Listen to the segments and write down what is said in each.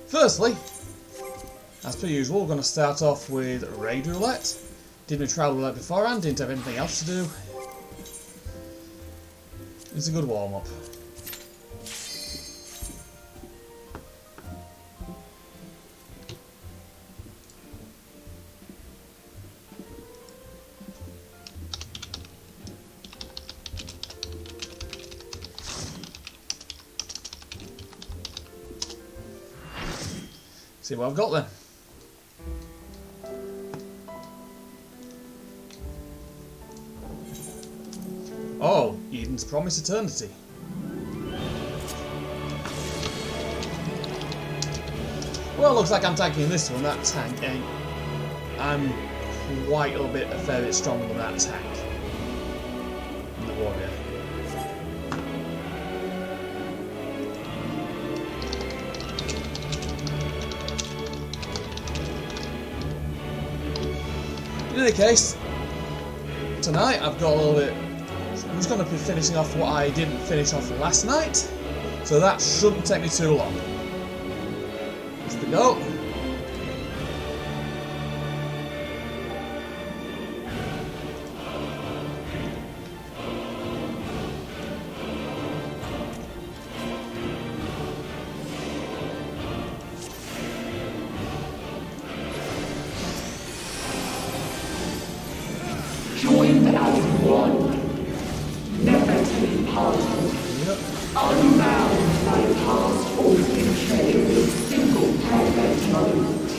Firstly, as per usual, we're going to start off with Raid Roulette. Did my Trial Roulette beforehand, didn't have anything else to do. It's a good warm-up. See what I've got then. Oh, Eden's Promise Eternity. Well, looks like I'm tanking this one. That tank ain't. I'm quite a fair bit stronger than that tank. And the warrior. In any case, tonight I've got a little bit. I'm just going to be finishing off what I didn't finish off last night, so that shouldn't take me too long. Let's go. Joined as one, never to be parted, unbound by past open treasure with single perfect moment.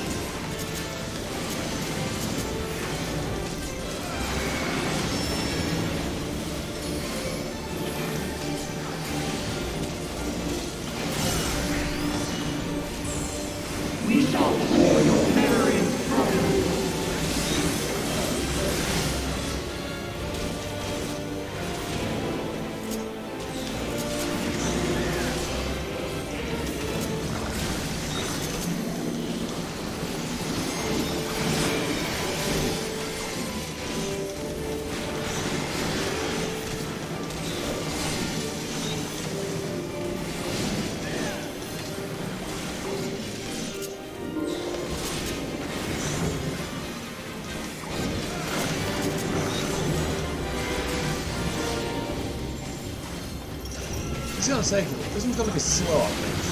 We shall pour your memories from you. I was going to say, this one's going to be slow, I think.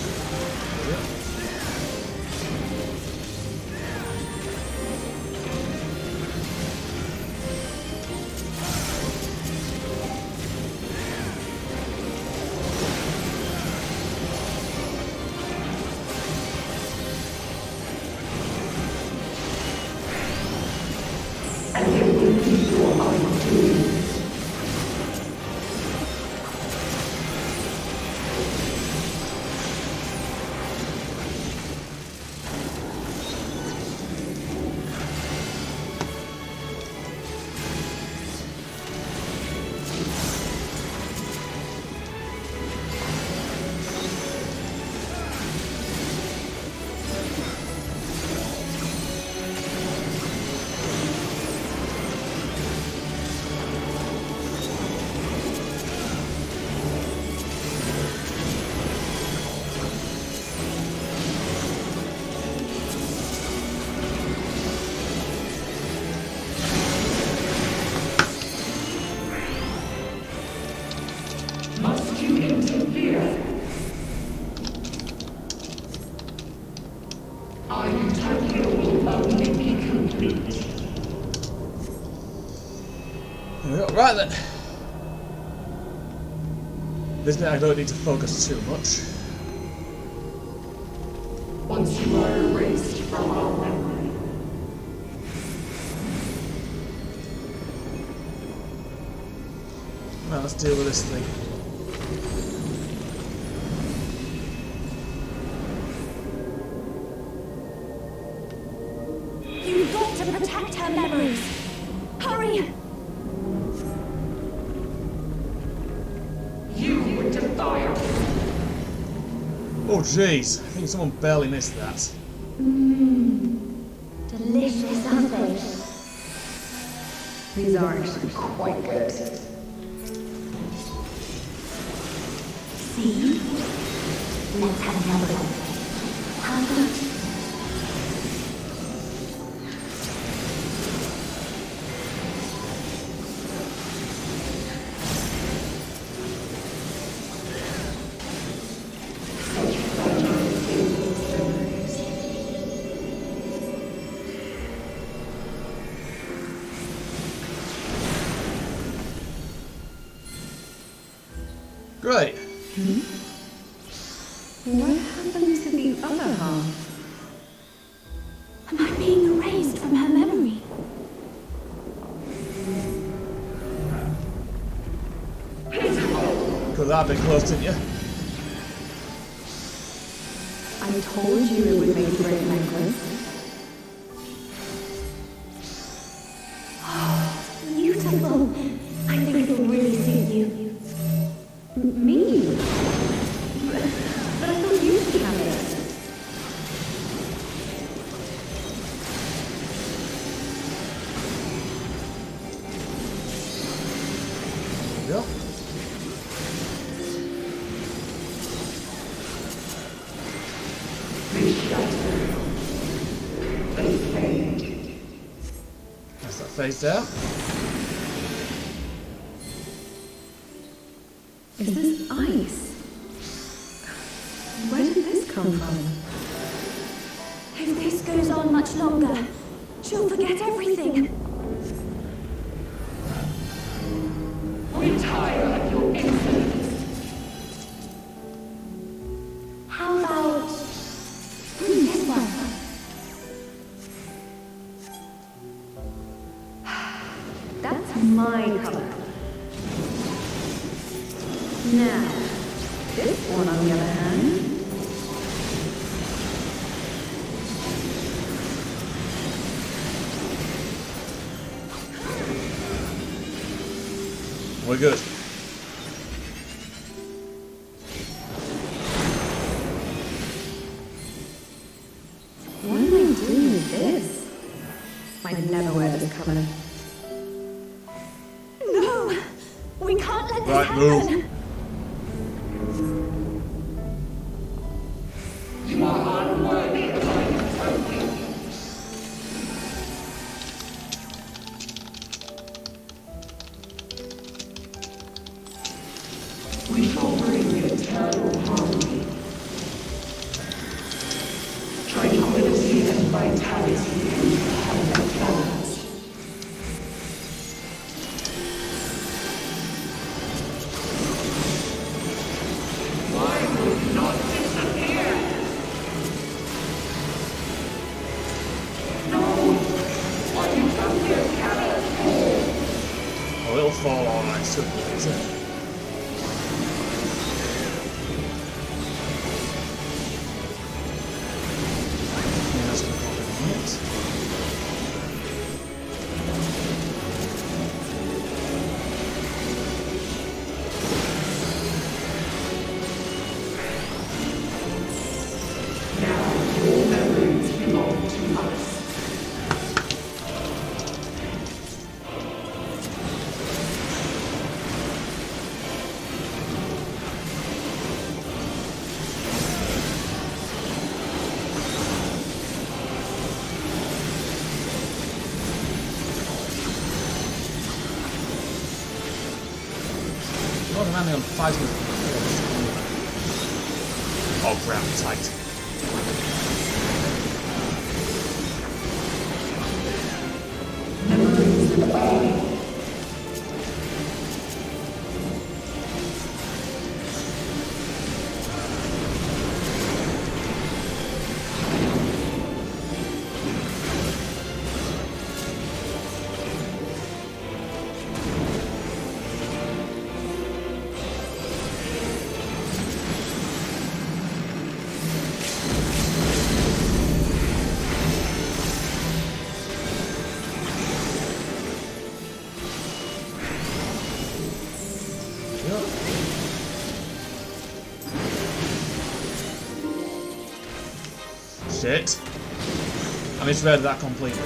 And it will be your undoing. Must you interfere? Our utopia will only be complete. Right then. This bit I don't need to focus too much. Once you are erased from our memory. Now let's deal with this thing. You've got to protect her memories. Hurry! You would defy us. Oh jeez, I think someone barely missed that. Delicious, aren't they? These are actually quite good. See? Let's have another one. Great. What happened to the other half? Am I being erased from her memory? Could that have been close, didn't you? I told you it would make a great necklace. Beautiful. I think it'll really suit you. Me? But I thought you should have it. Yeah. That's that face there. Is this ice? Where did this come from? If this goes on much longer, she'll forget everything. We tire of your insolence. How about this one? That's my color. Now, this one on the other hand. We're good. What am I doing with this? I'd never wear this color. No! We can't let this Right, happen! move. You are unworthy of my trophy. We shall bring eternal harmony. Tranquility and vitality into the heavenly balance. Why would not disappear? No! What you come here cannot fall. Oh, it'll fall alright soon, isn't it? Yeah, that's gonna fall in a minute. Now your memories belong to us. Not demanding on fighting with oh, ground tight. Memories of all. Shit. I misread that completely.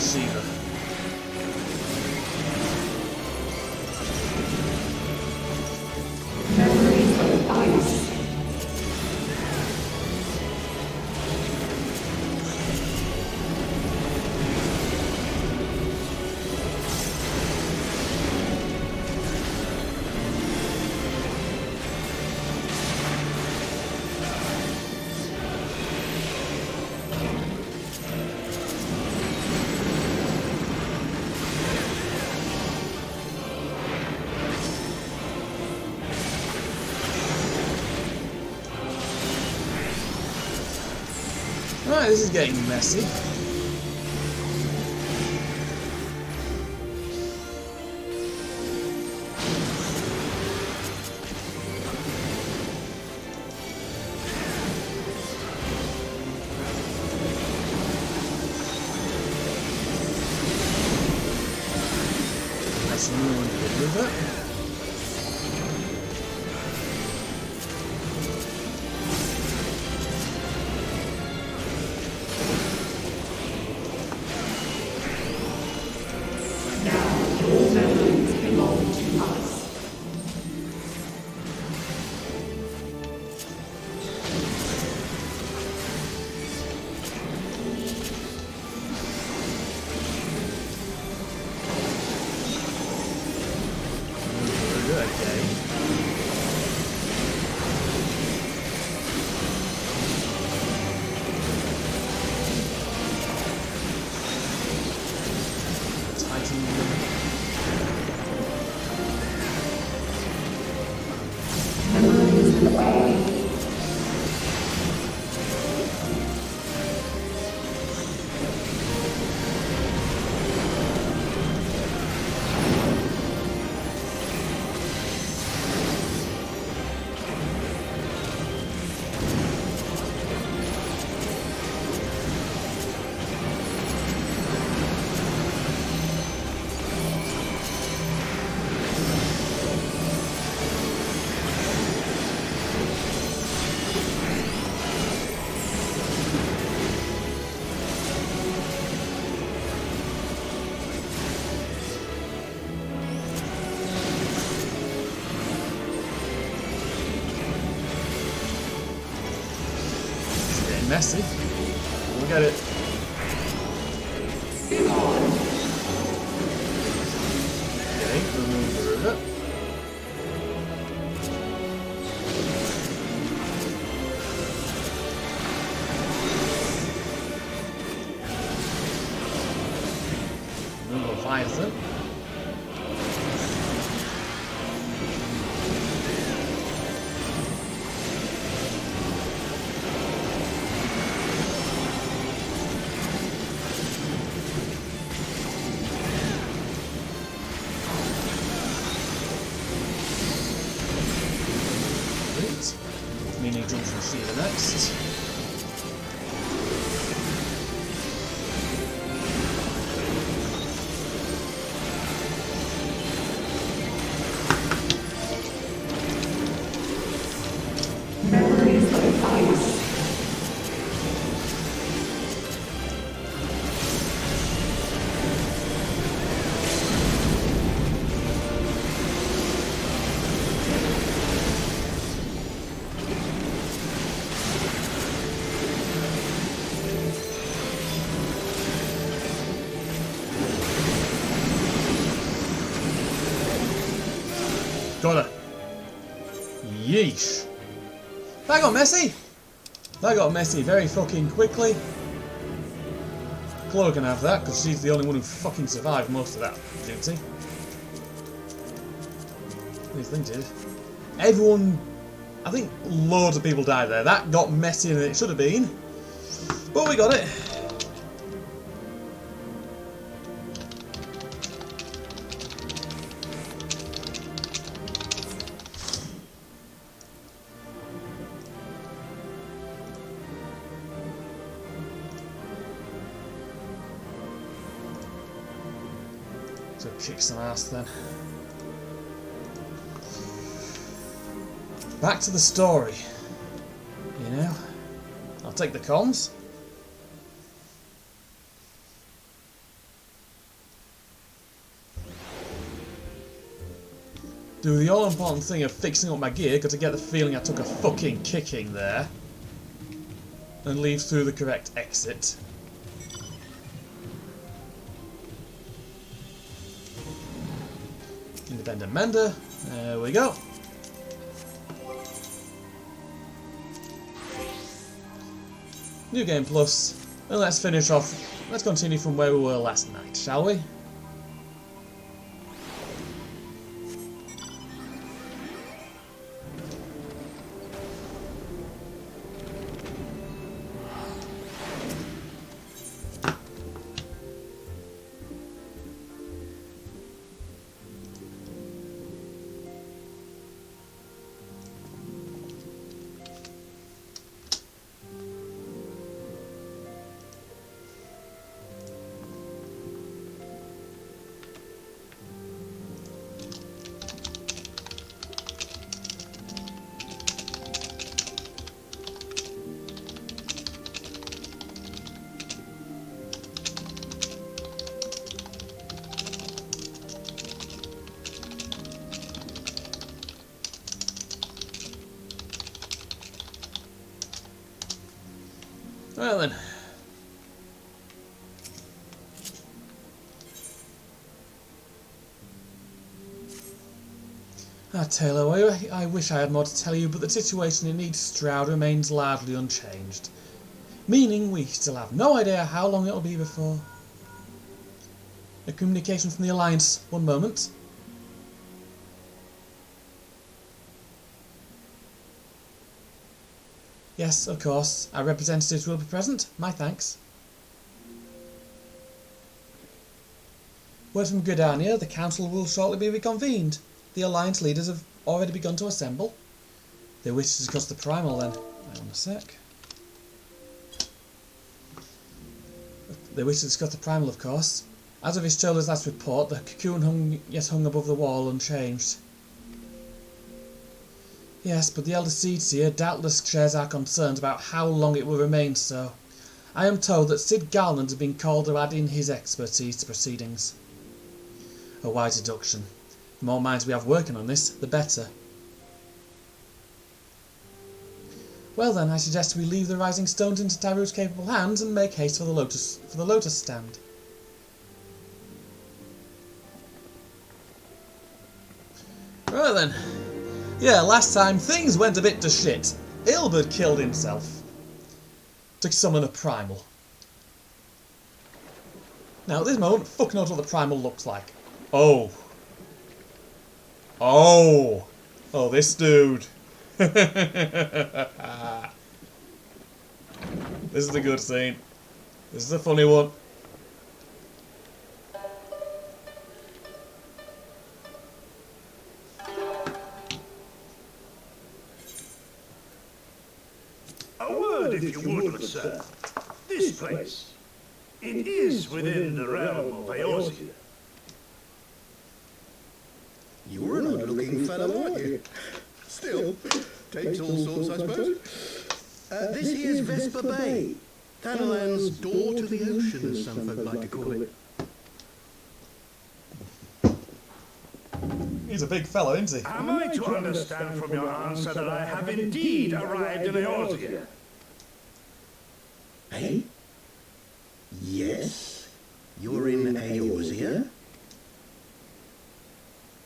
Shiva. Memories of ice. Right, this is getting messy. That's a new one to move it. All memories belong to us. Okay. Memories away. Messy. We'll get it. Okay, remove the rivet. Remove Leviathan. Meaning Junction Shiva next. Memories of ice. Got it. Yeesh. That got messy. That got messy very fucking quickly. Chloe can have that because she's the only one who fucking survived most of that duty. These things did. Everyone, I think loads of people died there. That got messier than it should have been. But we got it. So kick some ass then. Back to the story. You know? I'll take the comms. do the all-important thing of fixing up my gear, because I get the feeling I took a fucking kicking there. And leave through the correct exit. Independent mender. There we go. New game plus. And let's finish off. Let's continue from where we were last night, shall we? Well then. Taylor, I wish I had more to tell you, but the situation in East Stroud remains largely unchanged. Meaning we still have no idea how long it'll be before... A communication from the Alliance. One moment. Yes, of course. Our representatives will be present. My thanks. Word from Gridania, the council will shortly be reconvened. The Alliance leaders have already begun to assemble. They wish to discuss the primal then. Hang on a sec. They wish to discuss the primal, of course. As of Ishtoler's last report, the cocoon hung above the wall unchanged. Yes, but the Elder Seedseer doubtless shares our concerns about how long it will remain so. I am told that Sid Garland has been called to add in his expertise to proceedings. A wise deduction. The more minds we have working on this, the better. Well then, I suggest we leave the Rising Stones into Taru's capable hands and make haste for the Lotus stand. Right then. Yeah, last time things went a bit to shit. Ilberd killed himself to summon a primal. Now at this moment, fuck knows what the primal looks like. Oh. Oh. Oh, this dude. This is a good scene. This is a funny one. If you would, sir. This place. It is within the realm of Eorzea. You're an odd-looking fellow, aren't you? Still, takes all sorts, I suppose. This here's Vesper Bay. Thanalan's door to the ocean, as some folk like to call it. He's a big fellow, isn't he? Am I to understand from your answer that I have indeed arrived in Eorzea? Eh? Yes? You're in Eorzea?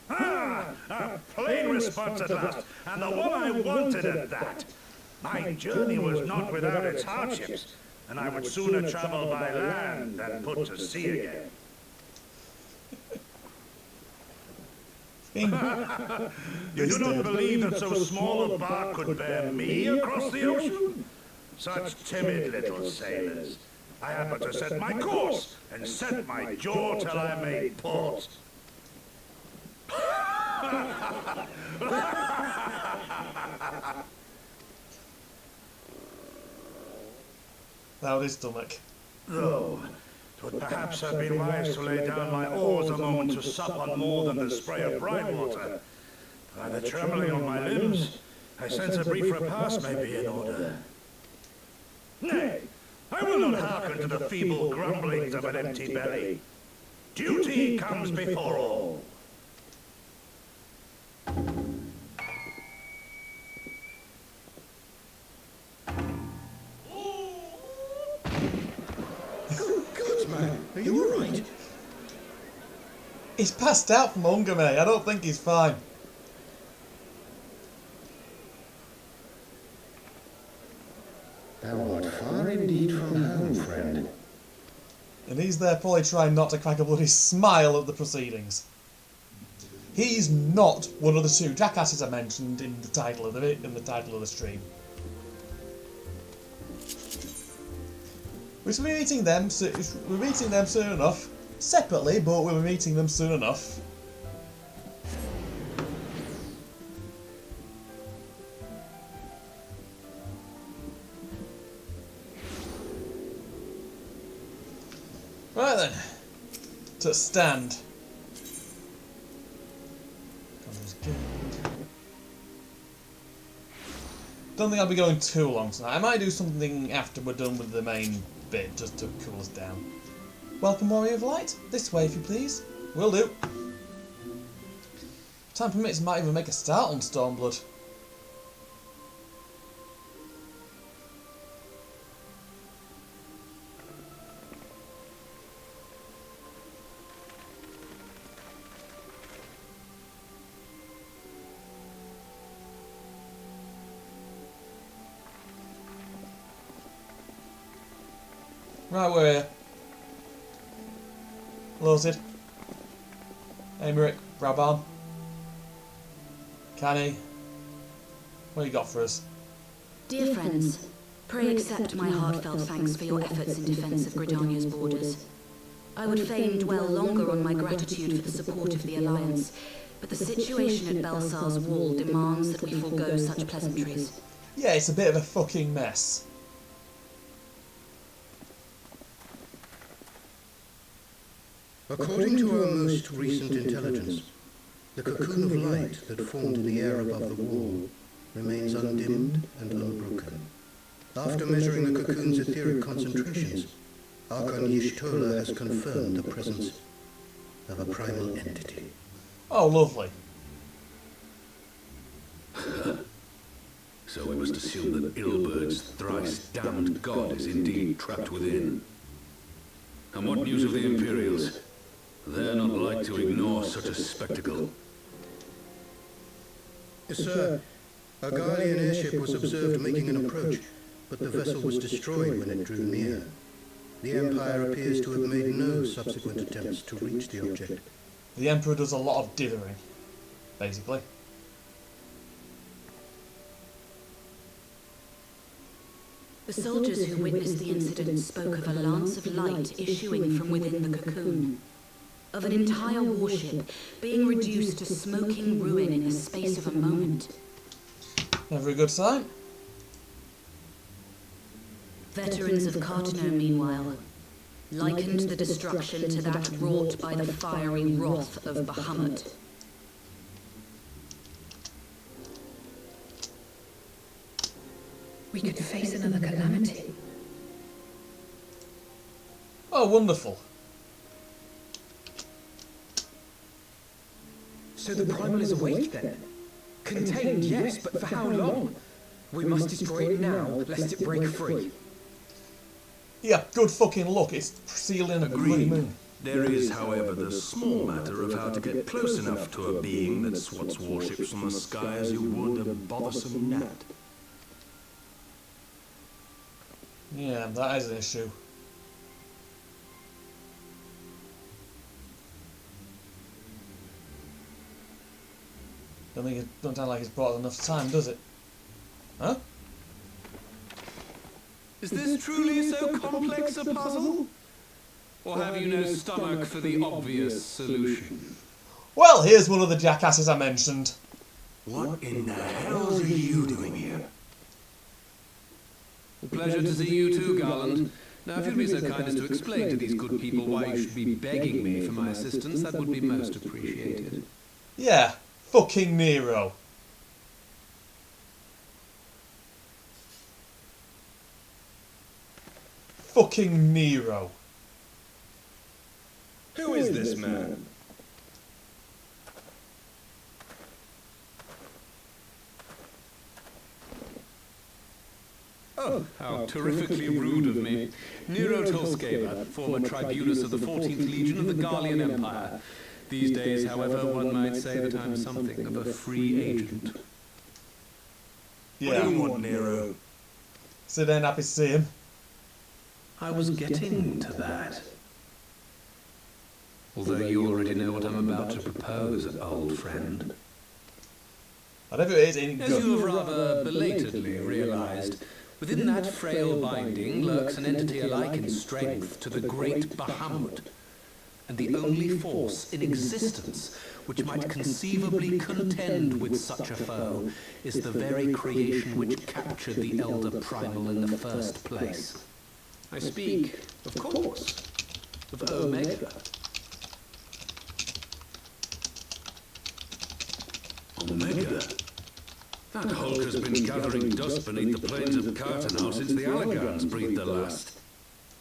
Ah! A plain response at last, and the one I wanted at that. My journey was not without its hardships, and I would sooner travel by land than put to sea again. You do not believe that so small a bark could bear me across the ocean? Such timid little sailors. I had but to set my course and set my jaw till I made port. Now his stomach. Though, it would perhaps have been wise to lay down my oars a moment to sup on more than the spray of brine water. By the trembling of my limbs, I sense a brief repast may be in order. Nay, I will not hearken to the feeble grumblings of an empty belly. Duty comes before all. He's passed out from hunger, mate. I don't think he's fine. Thou art far indeed from home, friend. And he's there probably trying not to crack a bloody smile at the proceedings. He's not one of the two jackasses I mentioned in the title of the stream. We're meeting them soon enough. Separately, but we'll be meeting them soon enough. Right then. To stand. Don't think I'll be going too long tonight. I might do something after we're done with the main bit, just to cool us down. Welcome, Warrior of Light. This way, if you please. Will do. Time permits, might even make a start on Stormblood. Right, we're here. Loaded. Emmerich, Brabham. Canny. What you got for us? Dear friends, pray accept my heartfelt thanks for your efforts in defence of Gridania's borders. I would fain dwell longer on my gratitude for the support of the Alliance, but the situation at Belsar's wall demands that we forego such pleasantries. Yeah, it's a bit of a fucking mess. According to our most recent intelligence, the cocoon of light that formed in the air above the wall remains undimmed and unbroken. After measuring the cocoon's etheric concentrations, Archon Y'shtola has confirmed the presence of a primal entity. Oh, lovely. So we must assume that Ilberg's thrice damned god is indeed trapped within. And what news of the Imperials? They're not like to ignore such a spectacle. Sir, a Garlean airship was observed making an approach, but the vessel was destroyed when it drew near. The Empire appears to have made no subsequent attempts to reach the object. The Emperor does a lot of dithering, basically. The soldiers who witnessed the incident spoke of a lance of light issuing from within the cocoon, of an entire warship being reduced to smoking ruin in the space of a moment. Never a good sign. Veterans of Cartano, meanwhile, likened the destruction to that wrought by the fiery wrath of Bahamut. We could face another calamity. Oh, wonderful. So the primal is awake then? Contained, yes, but for how long? We must destroy it now, lest it break free. Yeah, good fucking luck. It's sealing a bloody moon. There is, however, the small matter of how to get close enough to a being that swats warships from the sky as you would a bothersome gnat. Yeah, that is an issue. Don't sound like it's brought enough time, does it? Huh? Is this truly so complex a puzzle? Or have you no stomach for the obvious solution? Well, here's one of the jackasses I mentioned. What in the hell are you doing here? Pleasure to see you too, Garland. Now, if you'd be so kind as to explain to these good people why you should be begging me for my assistance, that would be most appreciated. Yeah, fucking Nero. Fucking Nero. Who is this man? Oh, how terrifically rude of me. Nero Tolskeva, former tribunus of the 14th Legion of the Garlean Empire. These days, however, one might say that I'm something of a free agent. Yeah. What do you want, Nero? So then happy to see him. I was getting to that. Although you already know what I'm about to propose, old friend. Whatever it is, ain't As good. you have rather belatedly realized, within that frail binding lurks an entity alike in strength to the great Bahamut, and the only force in existence which might conceivably contend with such a foe is the very creation which captured the Elder Primal in the first place. I speak, of course, of Omega. Omega? That Hulk has been gathering dust beneath the plains of Carter now since the Allegans breathed their last.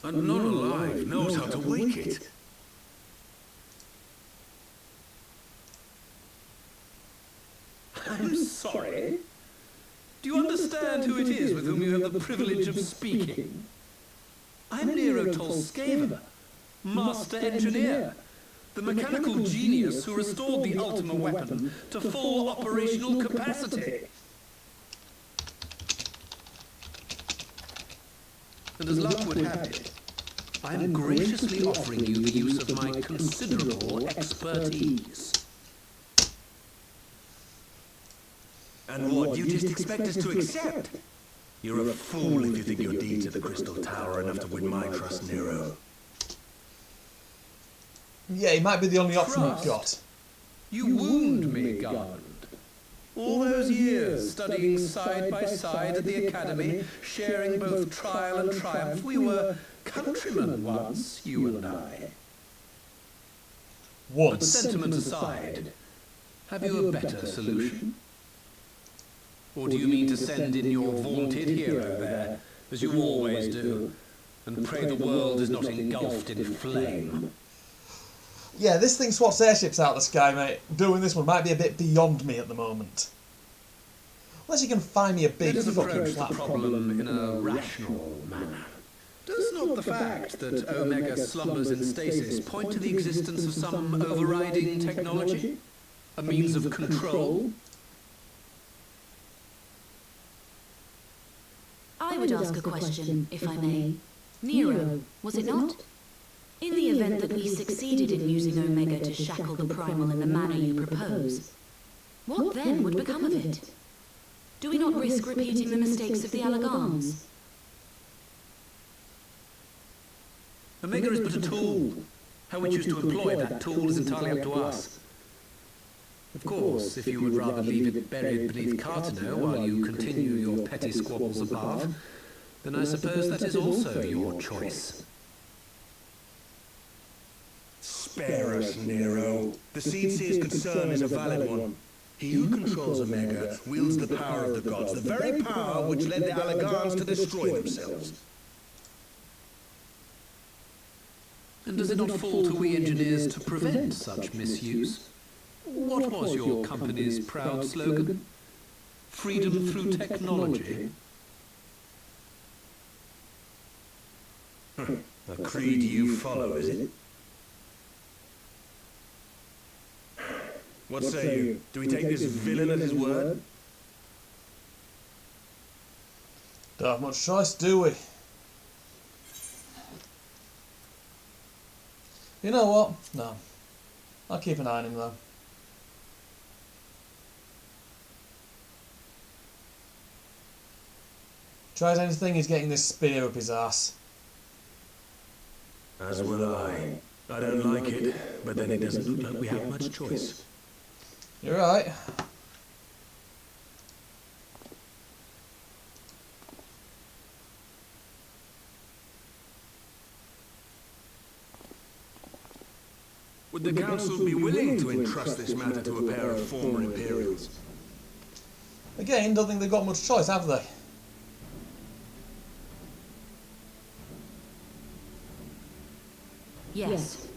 And none alive knows how to wake it. I'm sorry. Do you understand who it is with whom you have the privilege of speaking? I'm Nero Tolskeva, Master Engineer, the mechanical genius who restored the Ultima weapon to full operational capacity. And as luck would have it, I am graciously offering you the use of my considerable expertise. And what, you just expect us to accept? You're a fool if you think your deeds at the Crystal Tower are enough to win my trust, Nero. Yeah, he might be the only option we've got. You wound me, Garland. All those years studying side by side at the Academy, sharing both trial and triumph, we were countrymen once, you and I. But Once. sentiment aside, have you a better solution? Or do you mean to send in your vaunted hero there, as you always do, and pray the world is not engulfed in flame? Yeah, this thing swaps airships out of the sky, mate. Doing this one might be a bit beyond me at the moment. Unless you can find me a big Let us fucking approach the platform. problem in a rational manner. Does not the fact that Omega slumbers in stasis point to the existence of some overriding technology? A means of control? I would ask a question, if I may. Nero, was it not? In the event that we succeeded in using Omega to shackle the Primal in the manner you propose, what then would become of it? Do we not risk repeating the mistakes of the Allegans? Omega is but a tool. How we choose to employ that tool is entirely up to us. Of course, if you would rather leave it buried beneath Cartano while you continue your petty squabbles above, then I suppose that is also your choice. Spare us, Nero. The Seedseer's concern is a valid one. He who controls Omega wields the power of the gods, the very power which led the Allegans to destroy themselves. And does it not fall to we engineers to prevent such misuse? What was your company's proud slogan? Freedom through technology? A creed you follow, is it? What say you? Do we take this villain at his word? Don't have much choice, do we? You know what? No. I'll keep an eye on him though. Tries anything, he's getting this spear up his ass. As will I. I don't like it, but then it doesn't look like we have much choice. You're right. Would the Council be willing to entrust this matter to a pair of former Imperials? Again, don't think they've got much choice, have they? Yes.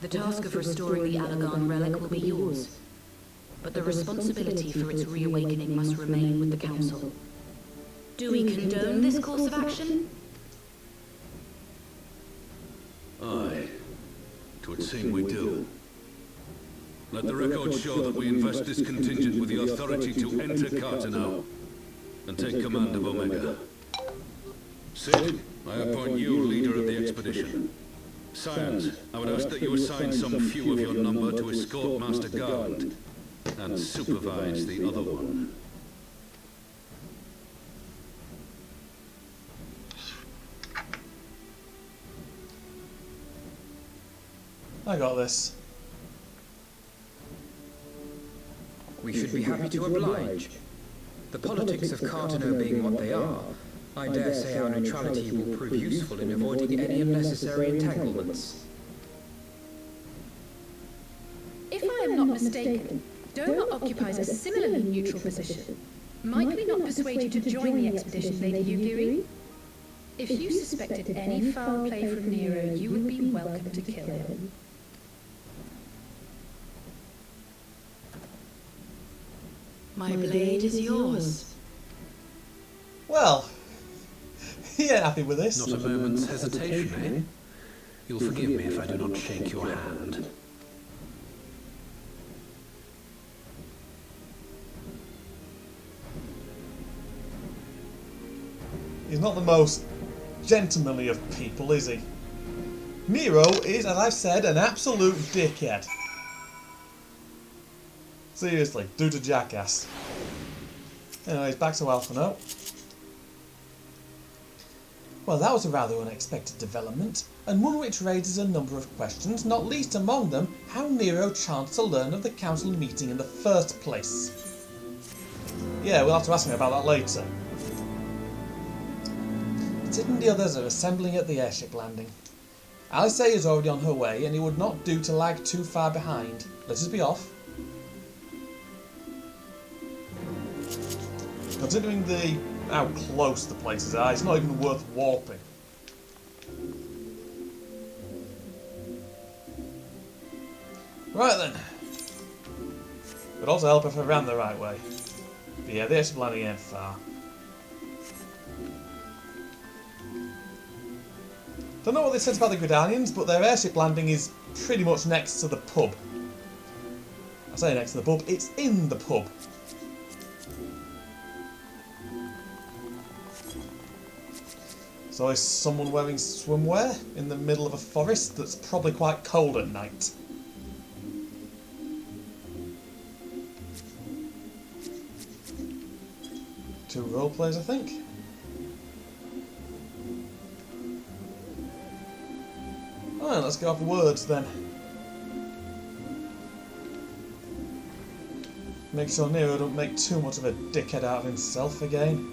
The task of restoring the Allegan relic will be yours. But the responsibility for its reawakening must remain with the Council. Do we condone this course of action? Aye. 'Twould seem we do. Let the record show that we invest this contingent with the authority to enter Carteneau and take command of Omega. Sid, I appoint you leader of the expedition. Science, I would ask that you assign some few of your number to escort Master Garland and supervise the other one. I got this. We should be happy to oblige. The politics of Carteneau being what they are, I dare say our neutrality will prove useful in avoiding any unnecessary entanglements. If I am not mistaken, Doma occupies a similarly neutral position. Might we not persuade you to join the expedition, Lady Yugiri? If you suspected any foul play from Nero, you would be welcome to kill him. My blade is yours. Well, he ain't happy with this. Not a moment's hesitation, eh? You'll forgive me if I do not shake your hand. He's not the most gentlemanly of people, is he? Nero is, as I've said, an absolute dickhead. Seriously, dude's a jackass. Anyways, back to Alphino. Well, that was a rather unexpected development, and one which raises a number of questions, not least among them, how Nero chanced to learn of the council meeting in the first place. Yeah, we'll have to ask him about that later. Sid and the others are assembling at the airship landing. Alice is already on her way, and it would not do to lag too far behind. Let us be off. Considering how close the places are, it's not even worth warping. Right then. Would also help if I ran the right way. But yeah, the airship landing ain't far. Don't know what they said about the Gridanians, but their airship landing is pretty much next to the pub. I say next to the pub, it's in the pub. So is someone wearing swimwear in the middle of a forest that's probably quite cold at night? Two roleplayers, I think. Alright, let's go off words then. Make sure Nero don't make too much of a dickhead out of himself again.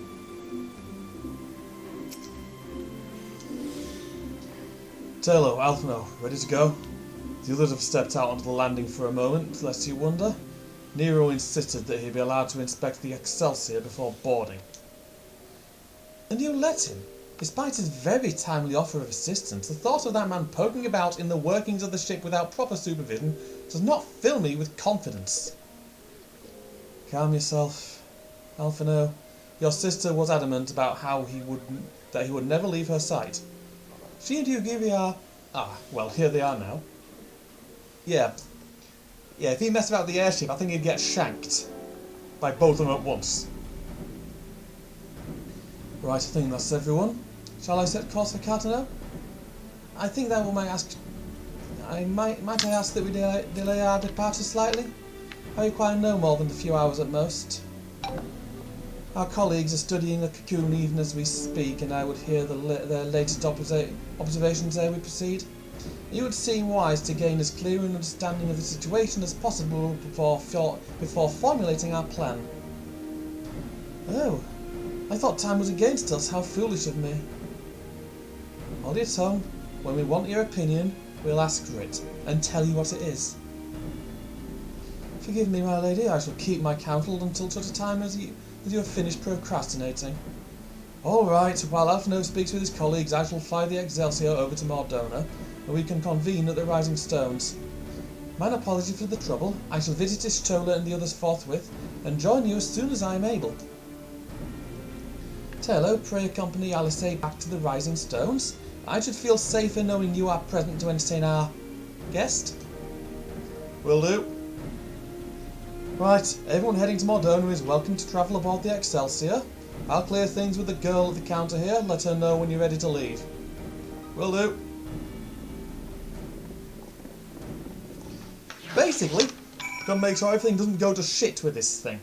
Taylor, Alphino, ready to go? The others have stepped out onto the landing for a moment, lest you wonder. Nero insisted that he be allowed to inspect the Excelsior before boarding. And you let him? Despite his very timely offer of assistance, the thought of that man poking about in the workings of the ship without proper supervision does not fill me with confidence. Calm yourself, Alphino. Your sister was adamant about that he would never leave her sight. She and Yugiri are... well, here they are now. Yeah, if he messed about the airship, I think he'd get shanked by both of them at once. Right, I think that's everyone. Shall I set course for Carteneau? I think that we might ask... Might I ask that we delay our departure slightly? I require no more than a few hours at most. Our colleagues are studying the cocoon even as we speak, and I would hear their latest observations ere we proceed. It would seem wise to gain as clear an understanding of the situation as possible before formulating our plan. Oh, I thought time was against us. How foolish of me. Hold your tongue. When we want your opinion, we'll ask for it, and tell you what it is. Forgive me, my lady, I shall keep my counsel until such a time as you have finished procrastinating. All right, while Alphino speaks with his colleagues, I shall fly the Excelsior over to Mordona, where we can convene at the Rising Stones. Mine apology for the trouble. I shall visit Ishtola and the others forthwith, and join you as soon as I am able. Taylor, pray accompany Alice back to the Rising Stones. I should feel safer knowing you are present to entertain our guest. Will do. Right, everyone heading to Mordona is welcome to travel aboard the Excelsior. I'll clear things with the girl at the counter here and let her know when you're ready to leave. Will do. Basically, gotta make sure everything doesn't go to shit with this thing.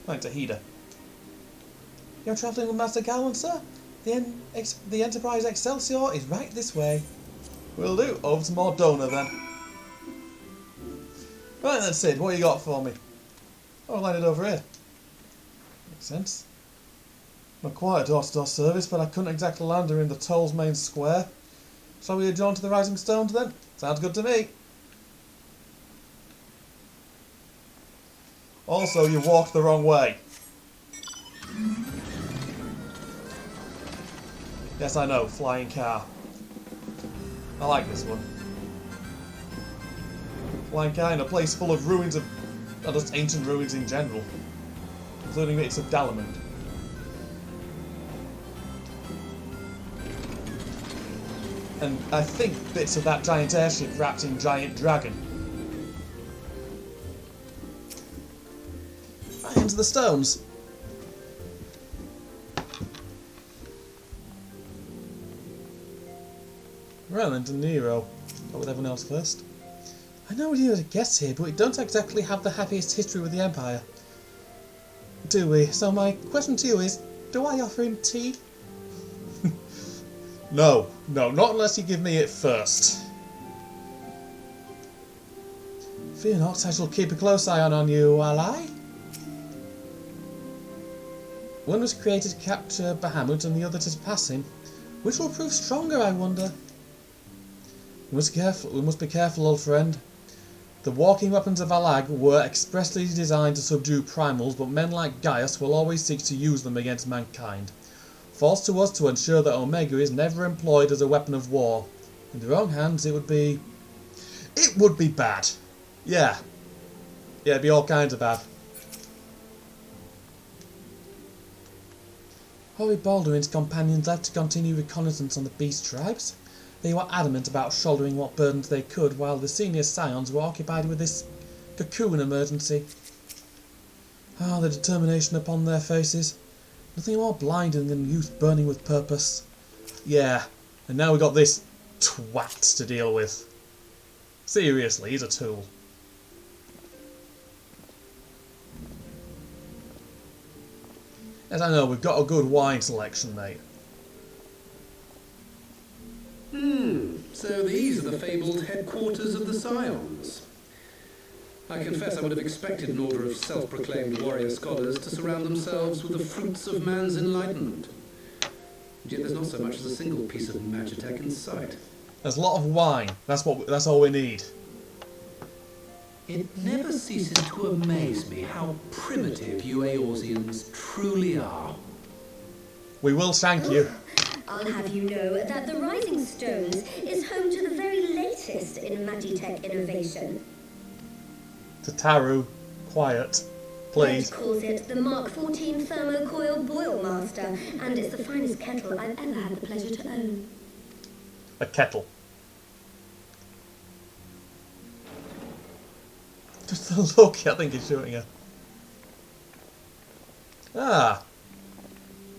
Right, Tahida. You're travelling with Master Galwan, sir? The Enterprise Excelsior is right this way. Will do. Over to Mordona then. Right then, Sid, what you got for me? Oh, I landed over here. Makes sense. Not quite a door-to-door service, but I couldn't exactly land her in the toll's main square. Shall we adjourn to the Rising Stones then? Sounds good to me. Also, you walked the wrong way. Yes, I know, flying car. I like this one. Flying car in a place full of ruins of... or just ancient ruins in general. Including bits of Dalamund. And I think bits of that giant airship wrapped in giant dragon. Right into the stones. Right then to Nero. Go with everyone else first. I know we are guests here, but we don't exactly have the happiest history with the Empire. Do we? So my question to you is, do I offer him tea? No, not unless you give me it first. Fear not, I shall keep a close eye on you, ally. One was created to capture Bahamut and the other to pass him. Which will prove stronger, I wonder? We must be careful, old friend. The walking weapons of Alag were expressly designed to subdue primals, but men like Gaius will always seek to use them against mankind. Falls to us to ensure that Omega is never employed as a weapon of war. In the wrong hands, it would be... it would be bad. Yeah. Yeah, it'd be all kinds of bad. Holy Balder and his companions left to continue reconnaissance on the beast tribes. They were adamant about shouldering what burdens they could, while the senior scions were occupied with this cocoon emergency. Ah, the determination upon their faces. Nothing more blinding than youth burning with purpose. Yeah, and now we've got this twat to deal with. Seriously, he's a tool. As I know, we've got a good wine selection, mate. So these are the fabled headquarters of the Scions. I confess I would have expected an order of self-proclaimed warrior scholars to surround themselves with the fruits of man's enlightenment. And yet there's not so much as a single piece of magitech in sight. There's a lot of wine. That's all we need. It never ceases to amaze me how primitive you Eorzeans truly are. We will thank you. I'll have you know that the Rising Stones is home to the very latest in magitech innovation. Tataru, quiet, please. Ed calls it the Mark 14 Thermocoil Boil Master, and it's the finest kettle I've ever had the pleasure to own. A kettle. Just the look, I think he's shooting her. Ah.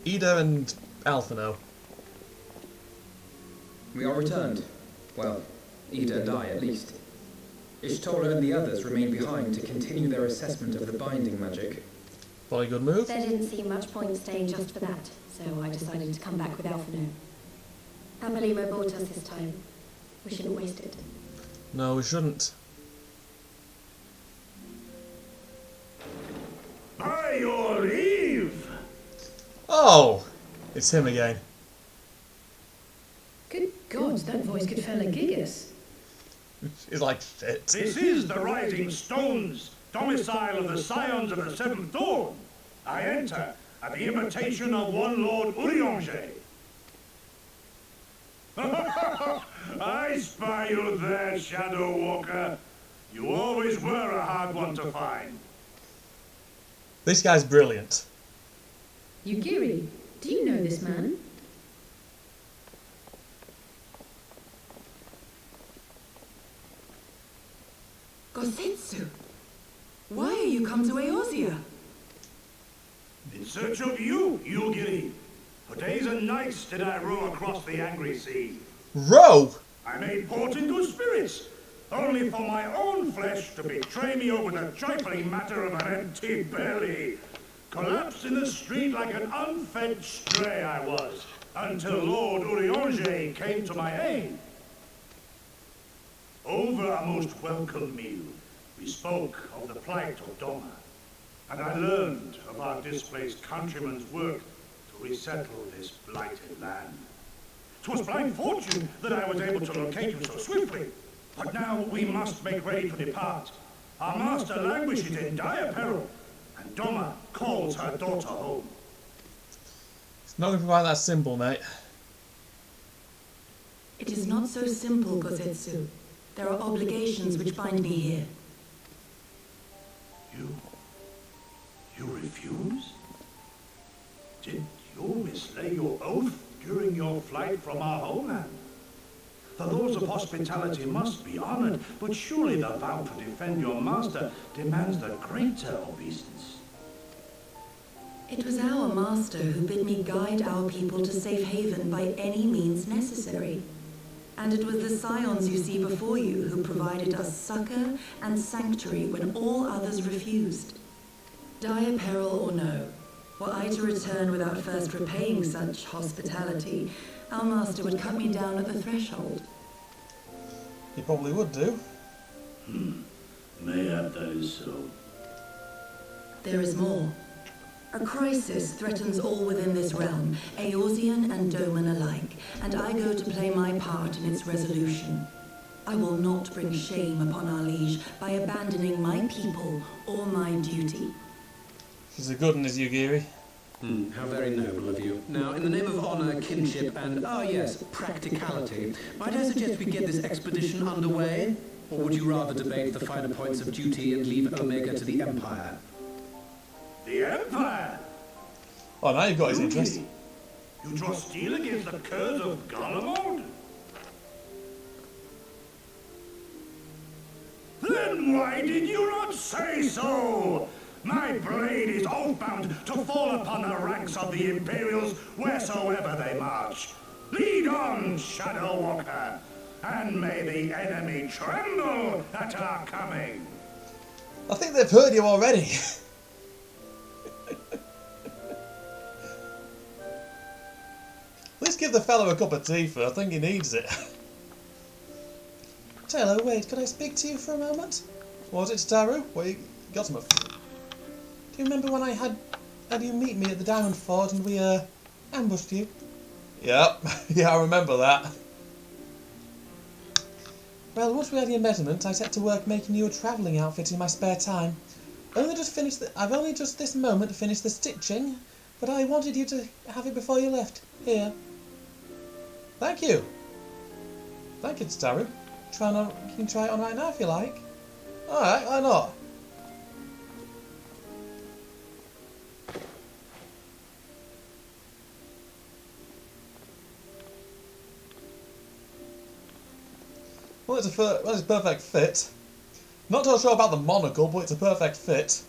Ida and Alphino. We are returned. Well, Ida and I, at least. Ishtora and the others remain behind to continue their assessment of the binding magic. Very good move. There didn't seem much point staying just for that, so I decided to come back with Alphino. Amalimo bought us this time. We shouldn't waste it. No, we shouldn't. By your leave! Oh! It's him again. Good God, that voice could fell a gigas. He's like, shit. This is the Rising Stones, domicile of the Scions of the Seventh Dawn. I enter at the invitation of one Lord Urianger. I spy you there, Shadow Walker. You always were a hard one to find. This guy's brilliant. Yugiri, do you know this man? Gosetsu, why are you come to Eorzea? In search of you, Yugiri. For days and nights did I row across the angry sea. Row? I made port in good spirits, only for my own flesh to betray me over the trifling matter of an empty belly. Collapsed in the street like an unfed stray I was, until Lord Urianger came to my aid. Over a most welcome meal, we spoke of the plight of Doma, and I learned of our displaced countrymen's work to resettle this blighted land. 'Twas blind fortune that I was able to locate you so swiftly, but now we must make ready to depart. Our master languishes in dire peril, and Doma calls her daughter home. It's not going to be quite that simple, mate. It is not so simple, Gosetsu. There are obligations which bind me here. You refuse? Did you mislay your oath during your flight from our homeland? The laws of hospitality must be honored, but surely the vow to defend your master demands the greater obeisance. It was our master who bid me guide our people to safe haven by any means necessary. And it was the scions you see before you who provided us succor and sanctuary when all others refused. Dire peril or no, were I to return without first repaying such hospitality, our master would cut me down at the threshold. He probably would do. Mayhap that is so. There is more. A crisis threatens all within this realm, Eorzean and Doman alike, and I go to play my part in its resolution. I will not bring shame upon our liege by abandoning my people or my duty. He's a good one, is Yugiri. How very noble of you. Now, in the name of honour, kinship, and, practicality, might I suggest we get this expedition underway? Or would you rather debate the finer points of duty and leave Omega to the Empire? The Empire? Oh, now you've got his interest. You draw steel against the curse of Garlemald? Then why did you not say so? My blade is oath-bound to fall upon the ranks of the Imperials wheresoever they march. Lead on, Shadow Walker, and may the enemy tremble at our coming. I think they've heard you already. Let's give the fellow a cup of tea first. I think he needs it. Hello, wait, could I speak to you for a moment? Was it Taru? Well, you got some. Do you remember when I had you meet me at the Diamond Forge and we ambushed you? Yep, yeah, I remember that. Well, once we had your measurement, I set to work making you a travelling outfit in my spare time. I've only just this moment finished the stitching, but I wanted you to have it before you left. Here. Thank you. Thank you, Taru. You can try it on right now if you like. Alright, why not? Well, it's a perfect fit. Not too sure about the monocle, but it's a perfect fit.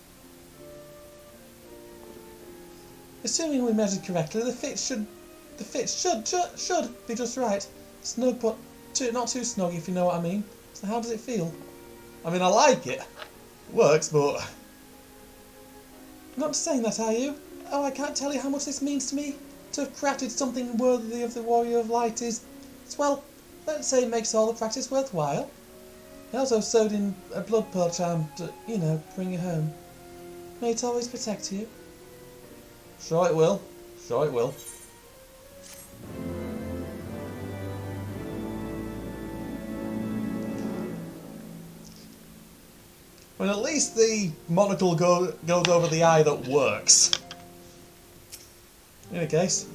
Assuming we measured correctly, the fit should be just right. Snug, but not too snug, if you know what I mean. So how does it feel? I mean, I like it. It works, but not saying that, are you? Oh, I can't tell you how much this means to me. To have crafted something worthy of the Warrior of Light is, well, let's say it makes all the practice worthwhile. I also sewed in a blood pearl charm to, bring you home. May it always protect you. Sure it will. Sure it will. Well, at least the monocle goes over the eye that works. In any case,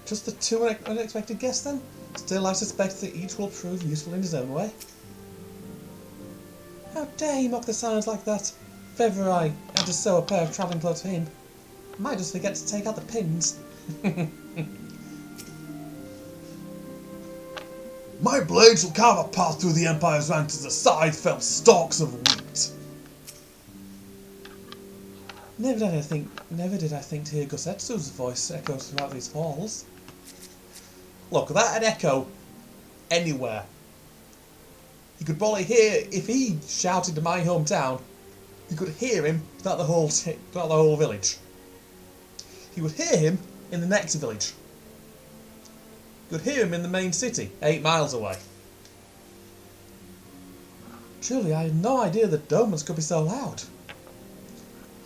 just the two unexpected guests then? Still, I suspect that each will prove useful in his own way. How dare he mock the sounds like that? If ever I had to sew a pair of travelling clothes for him, I might just forget to take out the pins. My blades will carve a path through the Empire's ranks as the scythe fell stalks of wheat. Never did I think to hear Gosetsu's voice echo throughout these halls. Look, that'd echo anywhere. You could probably hear, if he shouted to my hometown, you could hear him throughout the whole village. You would hear him in the next village. You could hear him in the main city, 8 miles away. Truly, I had no idea that Domans could be so loud.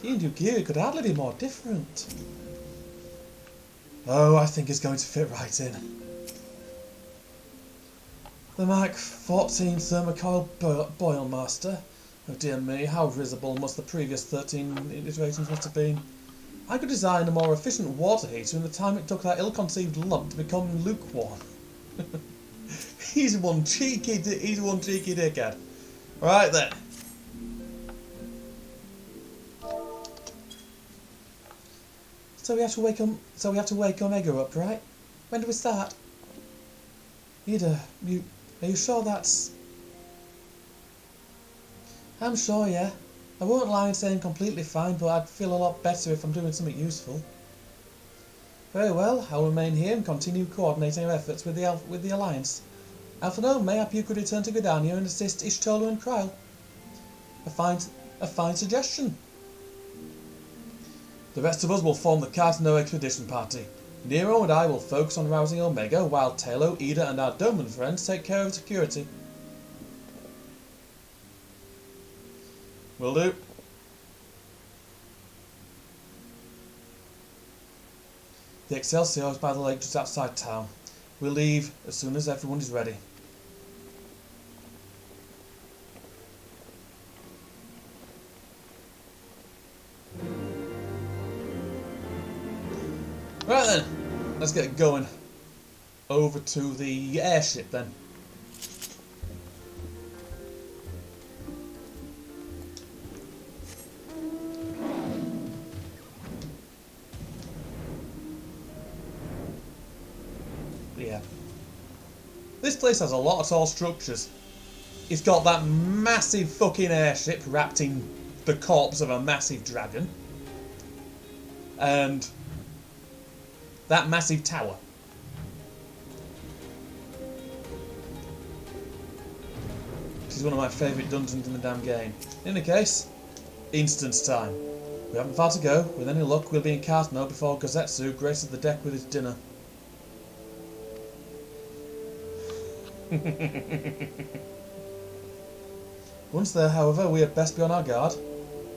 He and Yugiri could hardly be more different. Oh, I think it's going to fit right in. The Mark 14 Thermocoil Boilmaster. Oh dear me, how risible must the previous 13 iterations must have been. I could design a more efficient water heater in the time it took that ill-conceived lump to become lukewarm. He's one cheeky dickhead. Right then. So we have to wake Omega up, right? When do we start? Ida, are you sure that's... I'm sure, yeah. I won't lie and say I'm completely fine, but I'd feel a lot better if I'm doing something useful. Very well, I'll remain here and continue coordinating our efforts with the Alliance. Alphino, mayhap you could return to Gridania and assist Ishtola and Kryl. A fine suggestion. The rest of us will form the Cartano Expedition Party. Nero and I will focus on rousing Omega, while Talo, Ida and our Doman friends take care of security. Will do. The Excelsior is by the lake just outside town. We'll leave as soon as everyone is ready. Right then, let's get going. Over to the airship then. Yeah. This place has a lot of tall structures. It's got that massive fucking airship wrapped in the corpse of a massive dragon. And that massive tower. Which is one of my favourite dungeons in the damn game. In any case, instance time. We haven't far to go. With any luck, we'll be in Cartano before Gosetsu graces the deck with his dinner. Once there, however, we had best be on our guard.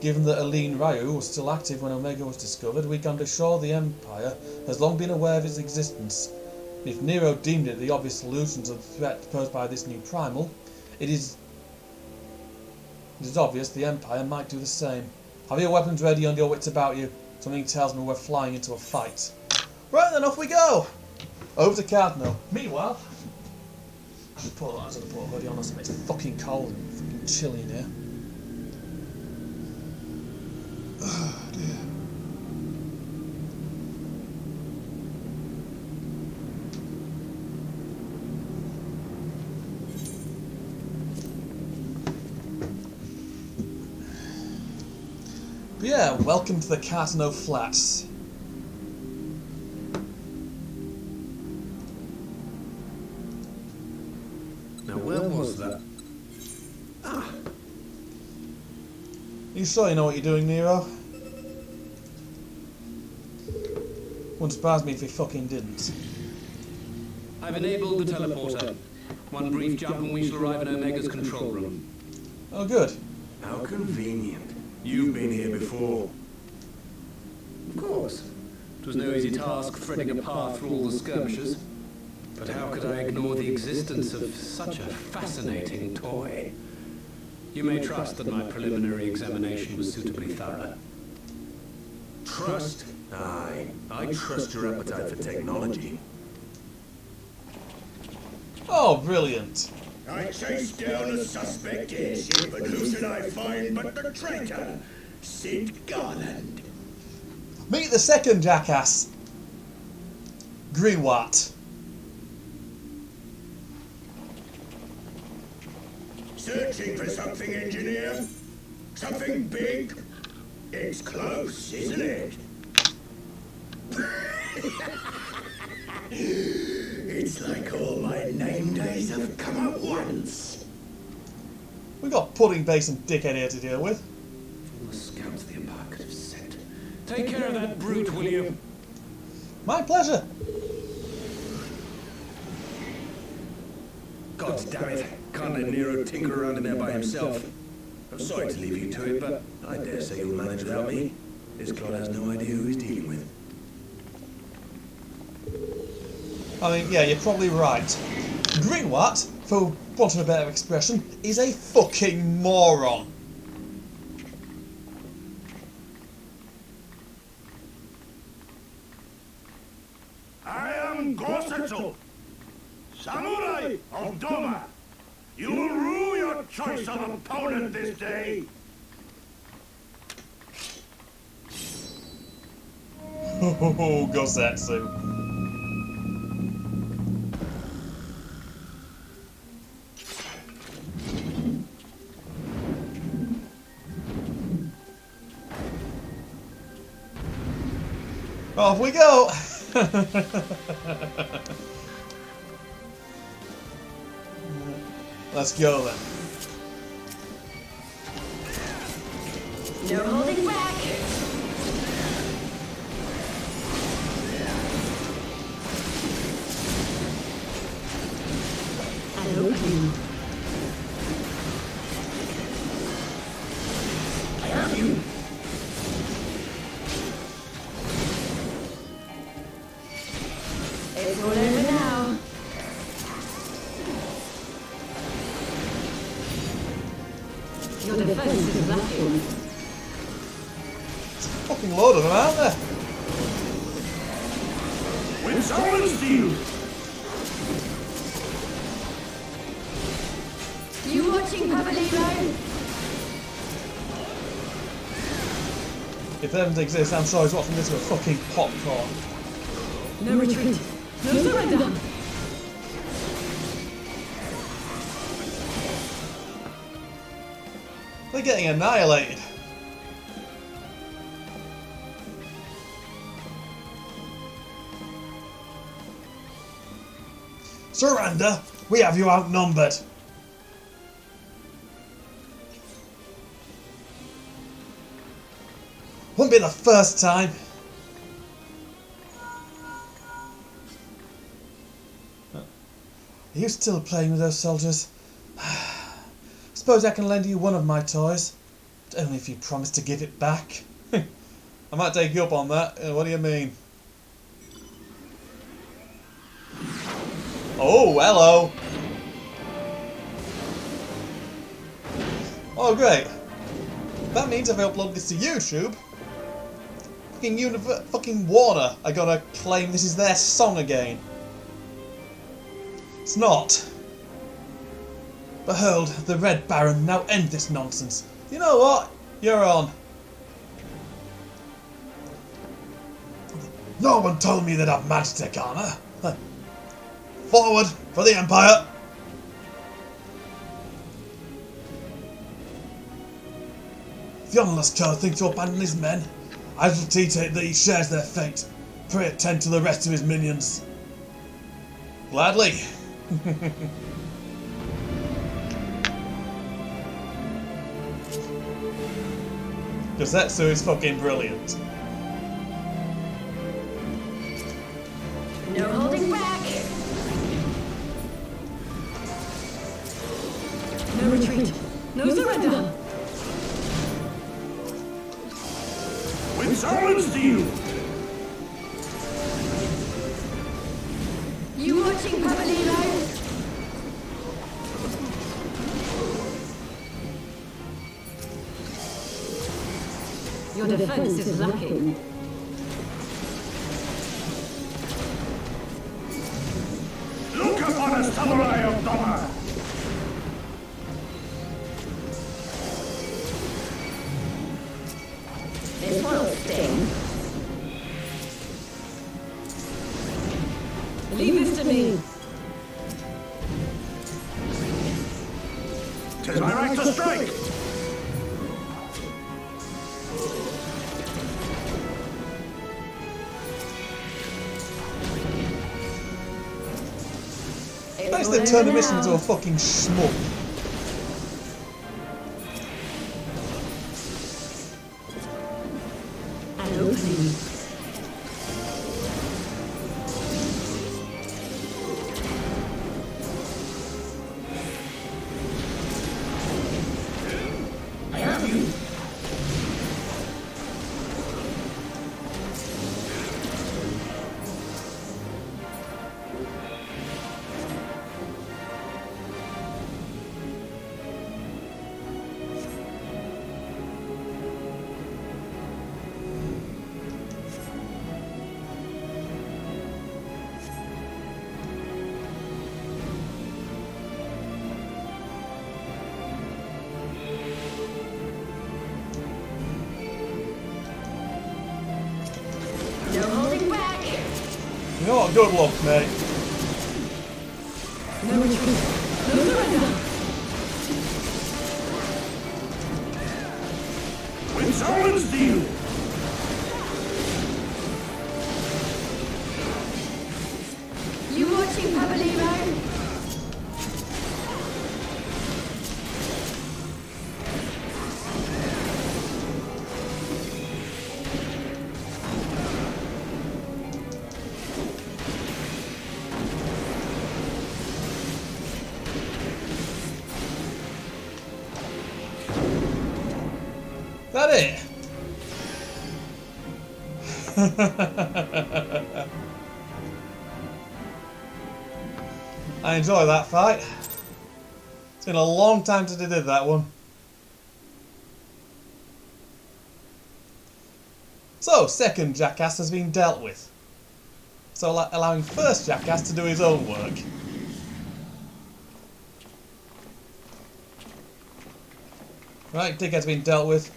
Given that Aline Ryu was still active when Omega was discovered, we can be sure the Empire has long been aware of its existence. If Nero deemed it the obvious solution to the threat posed by this new primal, it is obvious the Empire might do the same. Have your weapons ready and your wits about you. Something tells me we're flying into a fight. Right then, off we go! Over to Cartano. Meanwhile, I should put a hoodie on or something. It's fucking cold and fucking chilly in here. Oh dear. But yeah, welcome to the Cartano Flats. Now, where was that? You sure you know what you're doing, Nero? Wouldn't surprise me if you fucking didn't. I've enabled the teleporter. One brief jump and we shall arrive in Omega's control room. Oh, good. How convenient. You've been here before. Of course. It was no easy task threading a path through all the skirmishes. But how could I ignore the existence of such a fascinating toy? You may trust that my preliminary examination was suitably thorough. Trust? Aye. I trust your appetite for technology. Oh, brilliant. I chased down a suspect airship, but who should I find but the traitor, Sid Garland. Meet the second jackass. Greenwatt. Searching for something, engineer? Something big? It's close, isn't it? It's like all my name days have come at once. We got Pudding Base and Dickhead here to deal with. All the scouts the Empire could have sent. Take care of that brute, will you? My pleasure. God damn it. Can't let Nero tinker around in there by himself. I'm sorry to leave you to it, but I dare say you'll manage without me. This clod has no idea who he's dealing with. I mean, yeah, you're probably right. Greenwatt, for want of a better expression, is a fucking moron. I am Gosetsu, Samurai of Doma. You will rue your choice of opponent this day. Oh, Gosetsu. Off we go! Let's go then. No holding back. I open. I have you. It's all over now. Your defense is lacking. There's a fucking load of them, aren't there? When someone steals, You watching, Papadino? If heavens exist, I'm sure he's watching this with fucking popcorn. No retreat. No surrender. They're getting annihilated. Surrender! We have you outnumbered. Won't be the first time. Are you still playing with those soldiers? Suppose I can lend you one of my toys, but only if you promise to give it back. I might take you up on that. What do you mean? Oh, hello. Oh, great. That means if I upload this to YouTube, fucking Warner are gonna claim this is their song again. It's not. Behold, the Red Baron, now end this nonsense. You know what? You're on. No one told me that I've magic armor. Forward for the Empire. If the honourless cur thinks to abandon his men, I shall dictate that he shares their fate. Pray attend to the rest of his minions. Gladly. Gosetsu is fucking brilliant. No holding back. No retreat. No surrender. when someone steals, You watching, Papadino? Your defense is lacking. look upon a samurai of Doma. This one'll sting. Leave this to me. 'Tis my right to strike! Thanks to turn the mission into a fucking schmuck. An opening. I have you. No holding back. You know what? Good luck, mate. No retreat. No surrender. With someone's steel! You watching, Pabalino? That it? I enjoy that fight. It's been a long time since I did that one. So, second jackass has been dealt with. So allowing first jackass to do his own work. Right, dickhead's been dealt with.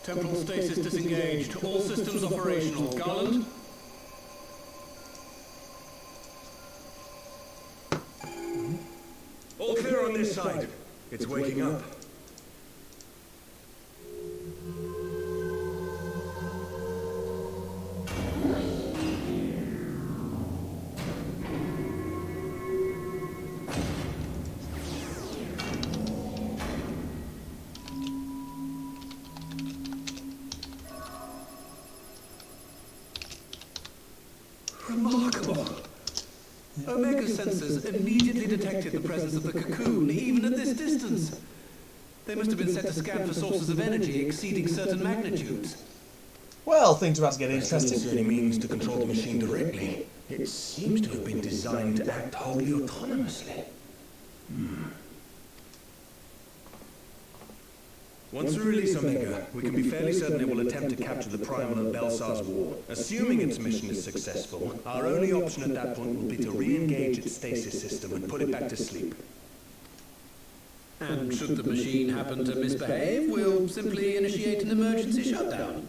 Temporal stasis disengaged. All systems operational. Garland? All clear on this side. It's waking up. Remarkable. Omega sensors immediately detected the presence of the cocoon, even at this distance. They must have been set to scan for sources of energy exceeding certain magnitudes. Well, things are about to get That's interesting. not necessarily means to control the machine directly. It seems to have been designed to act wholly autonomously. Once we release Omega, we can be fairly certain it will attempt to capture the primal of Belsar's war. Assuming its mission is successful, our only option at that point will be to re-engage its stasis system and put it back to sleep. And should the machine happen to misbehave, we'll simply initiate an emergency shutdown.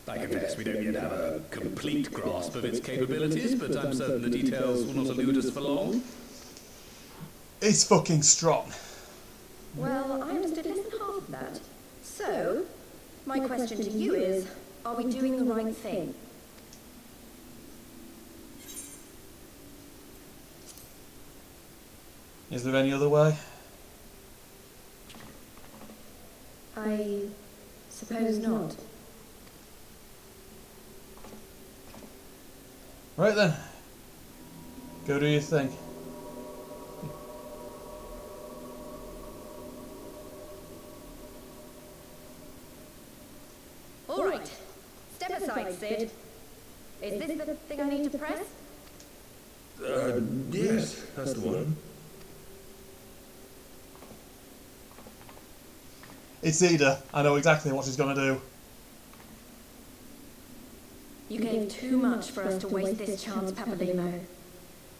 I confess we don't yet have a complete grasp of its capabilities, but I'm certain the details will not elude us for long. It's fucking strong. Well, I understood less than half of that. So, my question to you is, are we doing the right thing? Is there any other way? I suppose not. Right then. Go do your thing. All right. Step aside, Sid. Is this the thing I need to press? Yes, that's the one. It's Ida. I know exactly what she's gonna do. You gave too much for us to waste this chance, Papademo.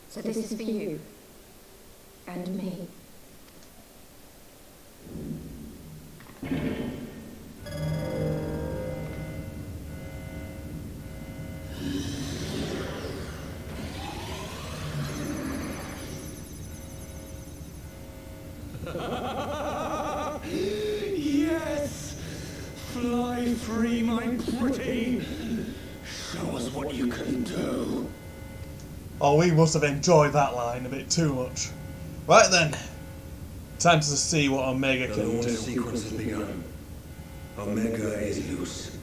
So this is for you. And me. free, my pretty. Show us what you can do. Oh, we must have enjoyed that line a bit too much. Right then. Time to see what Omega The can launch do. sequence has begun. Omega is loose.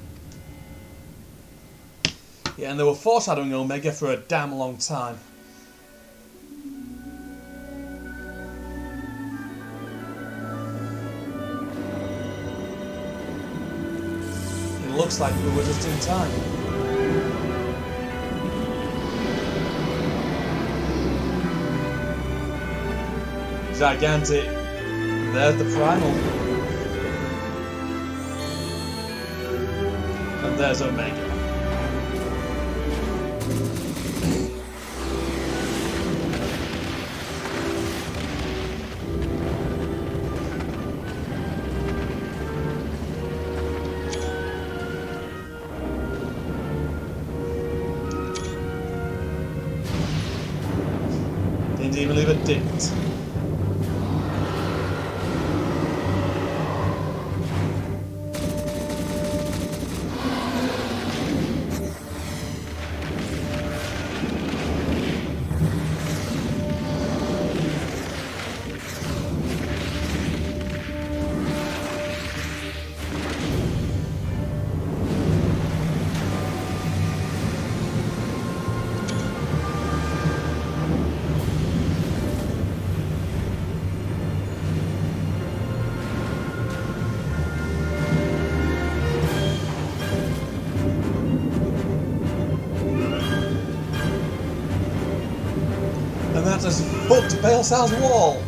Yeah, and they were foreshadowing Omega for a damn long time. It looks like we were just in time. Gigantic. There's the primal. And there's Omega. Didn't even leave a dent. And that has fucked Balesar's wall.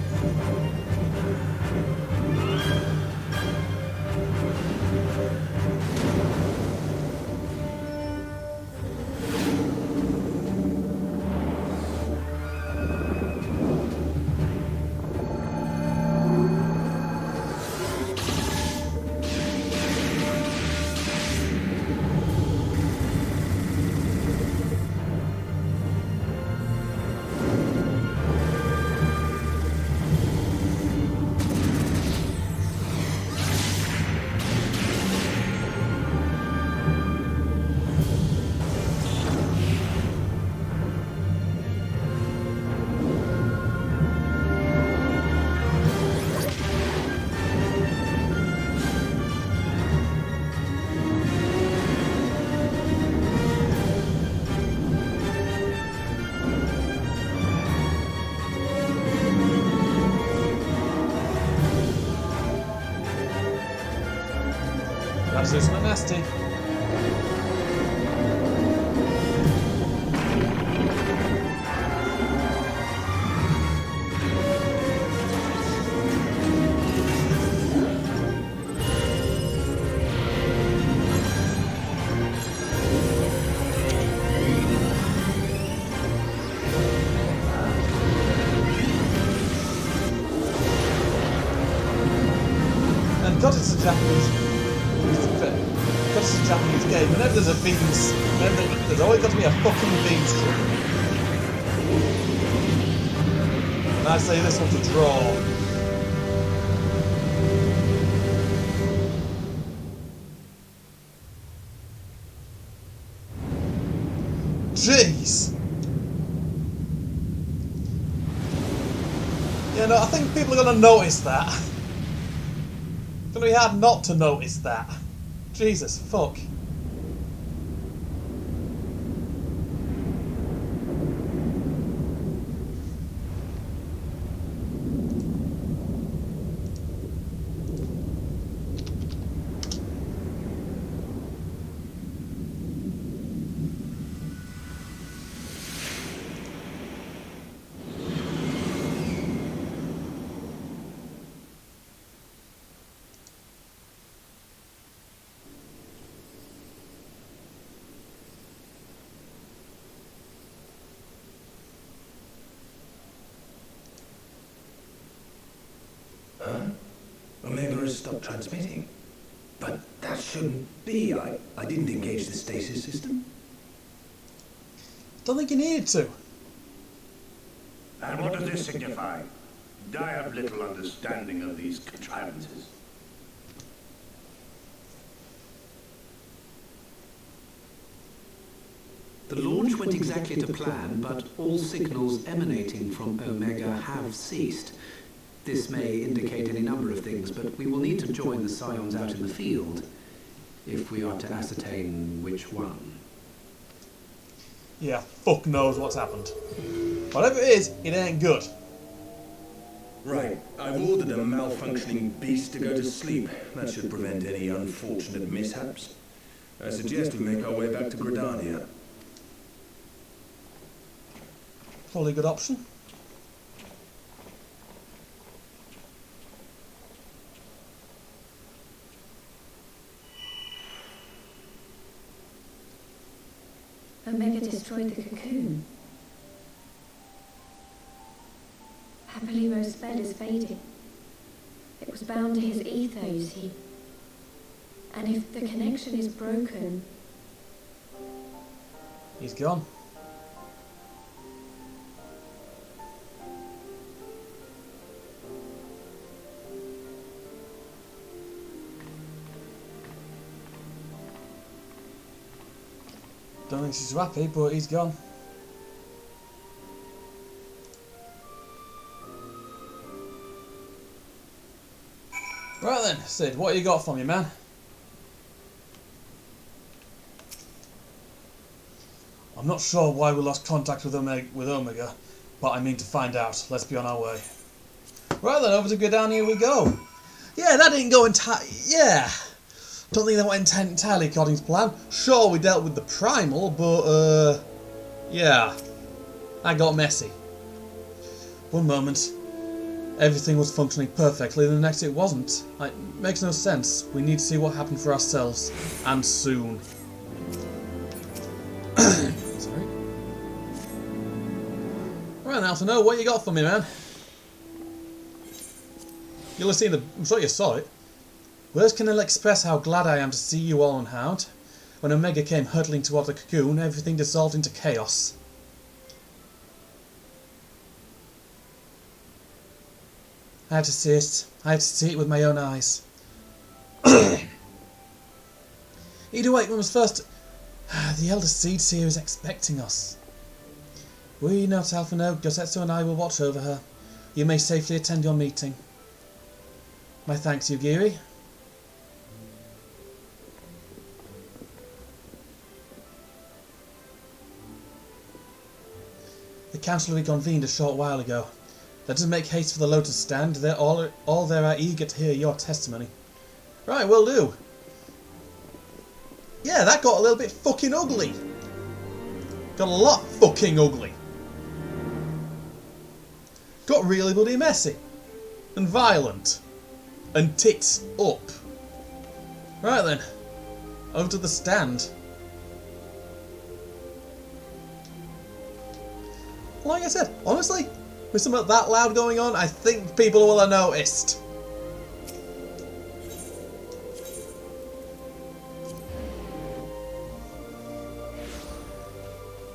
That's just nasty. And God, it's a Japanese. Because it's a Japanese game, whenever there's a beans, there's always got to be a fucking beans trip. And I say this one's a draw. Jeez! Yeah, no, I think people are going to notice that. It's going to be hard not to notice that. Jesus, fuck. Omega has stopped transmitting. But that shouldn't be. I didn't engage the stasis system. Don't think you needed to. And what does this signify? I have little understanding of these contrivances. The launch went exactly to plan, but all signals emanating from Omega have ceased. This may indicate any number of things, but we will need to join the Scions out in the field if we are to ascertain which one. Yeah, fuck knows what's happened. Whatever it is, it ain't good. Right, I've ordered a malfunctioning beast to go to sleep. That should prevent any unfortunate mishaps. I suggest we make our way back to Gridania. Probably a good option. Omega destroyed the cocoon. Apollo's spell is fading. It was bound to his ether, you see. And if the connection is broken... He's gone. Don't think she's happy, but he's gone. Right then, Sid, what you got for me, man? I'm not sure why we lost contact with Omega, but I mean to find out. Let's be on our way. Right then, over to Gridania we go. Yeah, that didn't go entirely... Yeah. Don't think that went entirely according to plan. Sure, we dealt with the Primal, but, yeah. That got messy. One moment, everything was functioning perfectly, the next it wasn't. It makes no sense. We need to see what happened for ourselves. And soon. Sorry. Right now, to know what you got for me, man. You'll have seen the... I'm sure you saw it. Words can ill express how glad I am to see you all unharmed. When Omega came hurtling toward the cocoon, everything dissolved into chaos. I had to see it. I had to see it with my own eyes. Either way, when was first... The Elder Seed Seer is expecting us. We not Alpha no, Gosetsu and I will watch over her. You may safely attend your meeting. My thanks, Yugiri. The council reconvened a short while ago. Let us make haste for the Lotus Stand. They're all there are eager to hear your testimony. Right, will do. Yeah, that got a little bit fucking ugly. Got a lot fucking ugly. Got really bloody messy. And violent. And tits up. Right then. Over to the stand. Like I said, honestly, with something that loud going on, I think people will have noticed.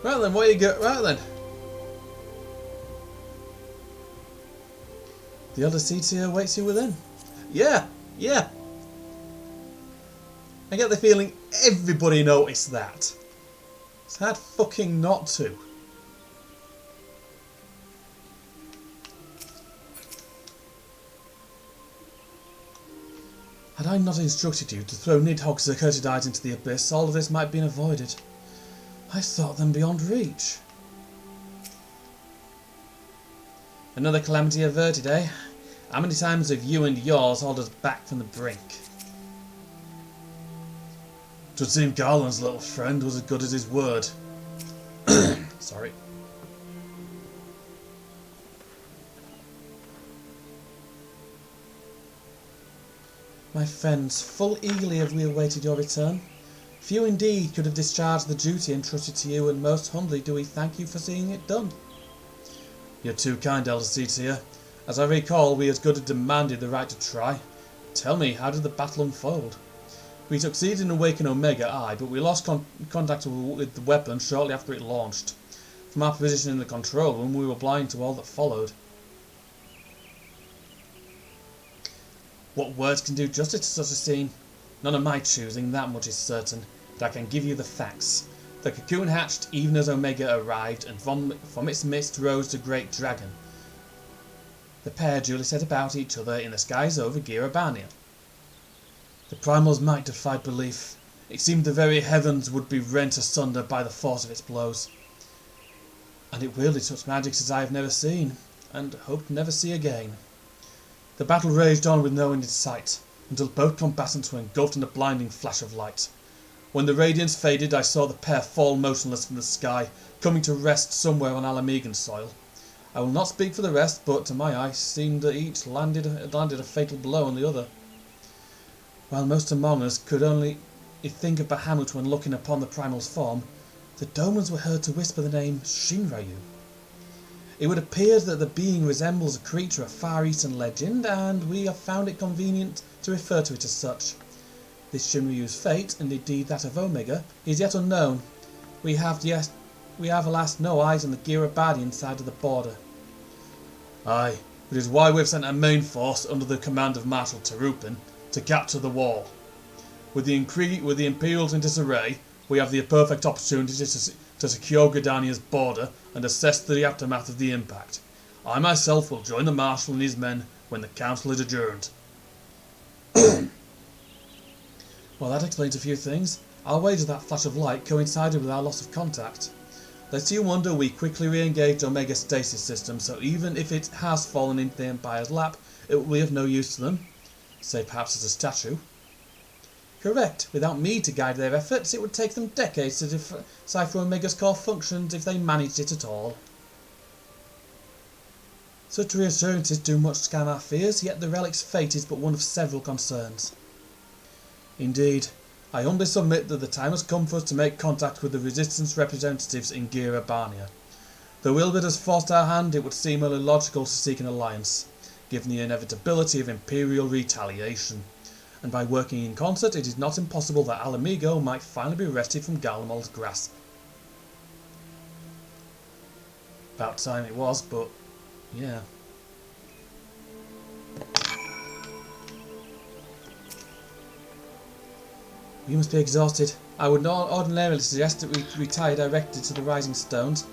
Right then, what you got? Right then. The Elder Seed Seer awaits you within. Yeah, yeah. I get the feeling everybody noticed that. It's hard fucking not to. Had I not instructed you to throw Nidhogg's accursed eyes into the abyss, all of this might have been avoided. I thought them beyond reach. Another calamity averted, eh? How many times have you and yours hauled us back from the brink? It would seem Garland's little friend was as good as his word. Sorry. My friends, full eagerly have we awaited your return. Few indeed could have discharged the duty entrusted to you, and most humbly do we thank you for seeing it done. You're too kind, Elder Seed Seer. As I recall, we as good as demanded the right to try. Tell me, how did the battle unfold? We succeeded in awakening Omega, aye, but we lost contact with the weapon shortly after it launched. From our position in the control room, we were blind to all that followed. What words can do justice to such a scene? None of my choosing, that much is certain, but I can give you the facts. The cocoon hatched even as Omega arrived, and from its midst rose the great dragon. The pair duly set about each other in the skies over Girabania. The primal's might defied belief. It seemed the very heavens would be rent asunder by the force of its blows. And it wielded such magics as I have never seen, and hope to never see again. The battle raged on with no end in sight, until both combatants were engulfed in a blinding flash of light. When the radiance faded, I saw the pair fall motionless from the sky, coming to rest somewhere on Alamegan soil. I will not speak for the rest, but to my eye seemed that each landed a fatal blow on the other. While most among us could only think of Bahamut when looking upon the primal's form, the Domans were heard to whisper the name Shinryu. It would appear that the being resembles a creature of Far Eastern legend, and we have found it convenient to refer to it as such. This Shinryu's fate, and indeed that of Omega, is yet unknown. We have alas no eyes on the Girabadian side of the border. Aye, which is why we have sent a main force under the command of Marshal Terupin to capture the wall. With the Imperials in disarray, we have the perfect opportunity to secure Gridania's border and assess the aftermath of the impact. I myself will join the Marshal and his men when the council is adjourned. Well, that explains a few things. I'll wager that flash of light coincided with our loss of contact. Lest you wonder, we quickly re-engaged Omega's stasis system, so even if it has fallen into the Empire's lap, it will be of no use to them, save perhaps as a statue. Correct. Without me to guide their efforts, it would take them decades to decipher Omega's core functions if they managed it at all. Such reassurances do much scam our fears, yet the relic's fate is but one of several concerns. Indeed, I humbly submit that the time has come for us to make contact with the Resistance representatives in Girabania. Though Ilbert has forced our hand, it would seem only logical to seek an alliance, given the inevitability of Imperial retaliation. And by working in concert, it is not impossible that Alamigo might finally be wrested from Garlemald's grasp. About time it was, but yeah. You must be exhausted. I would not ordinarily suggest that we retire directly to the Rising Stones,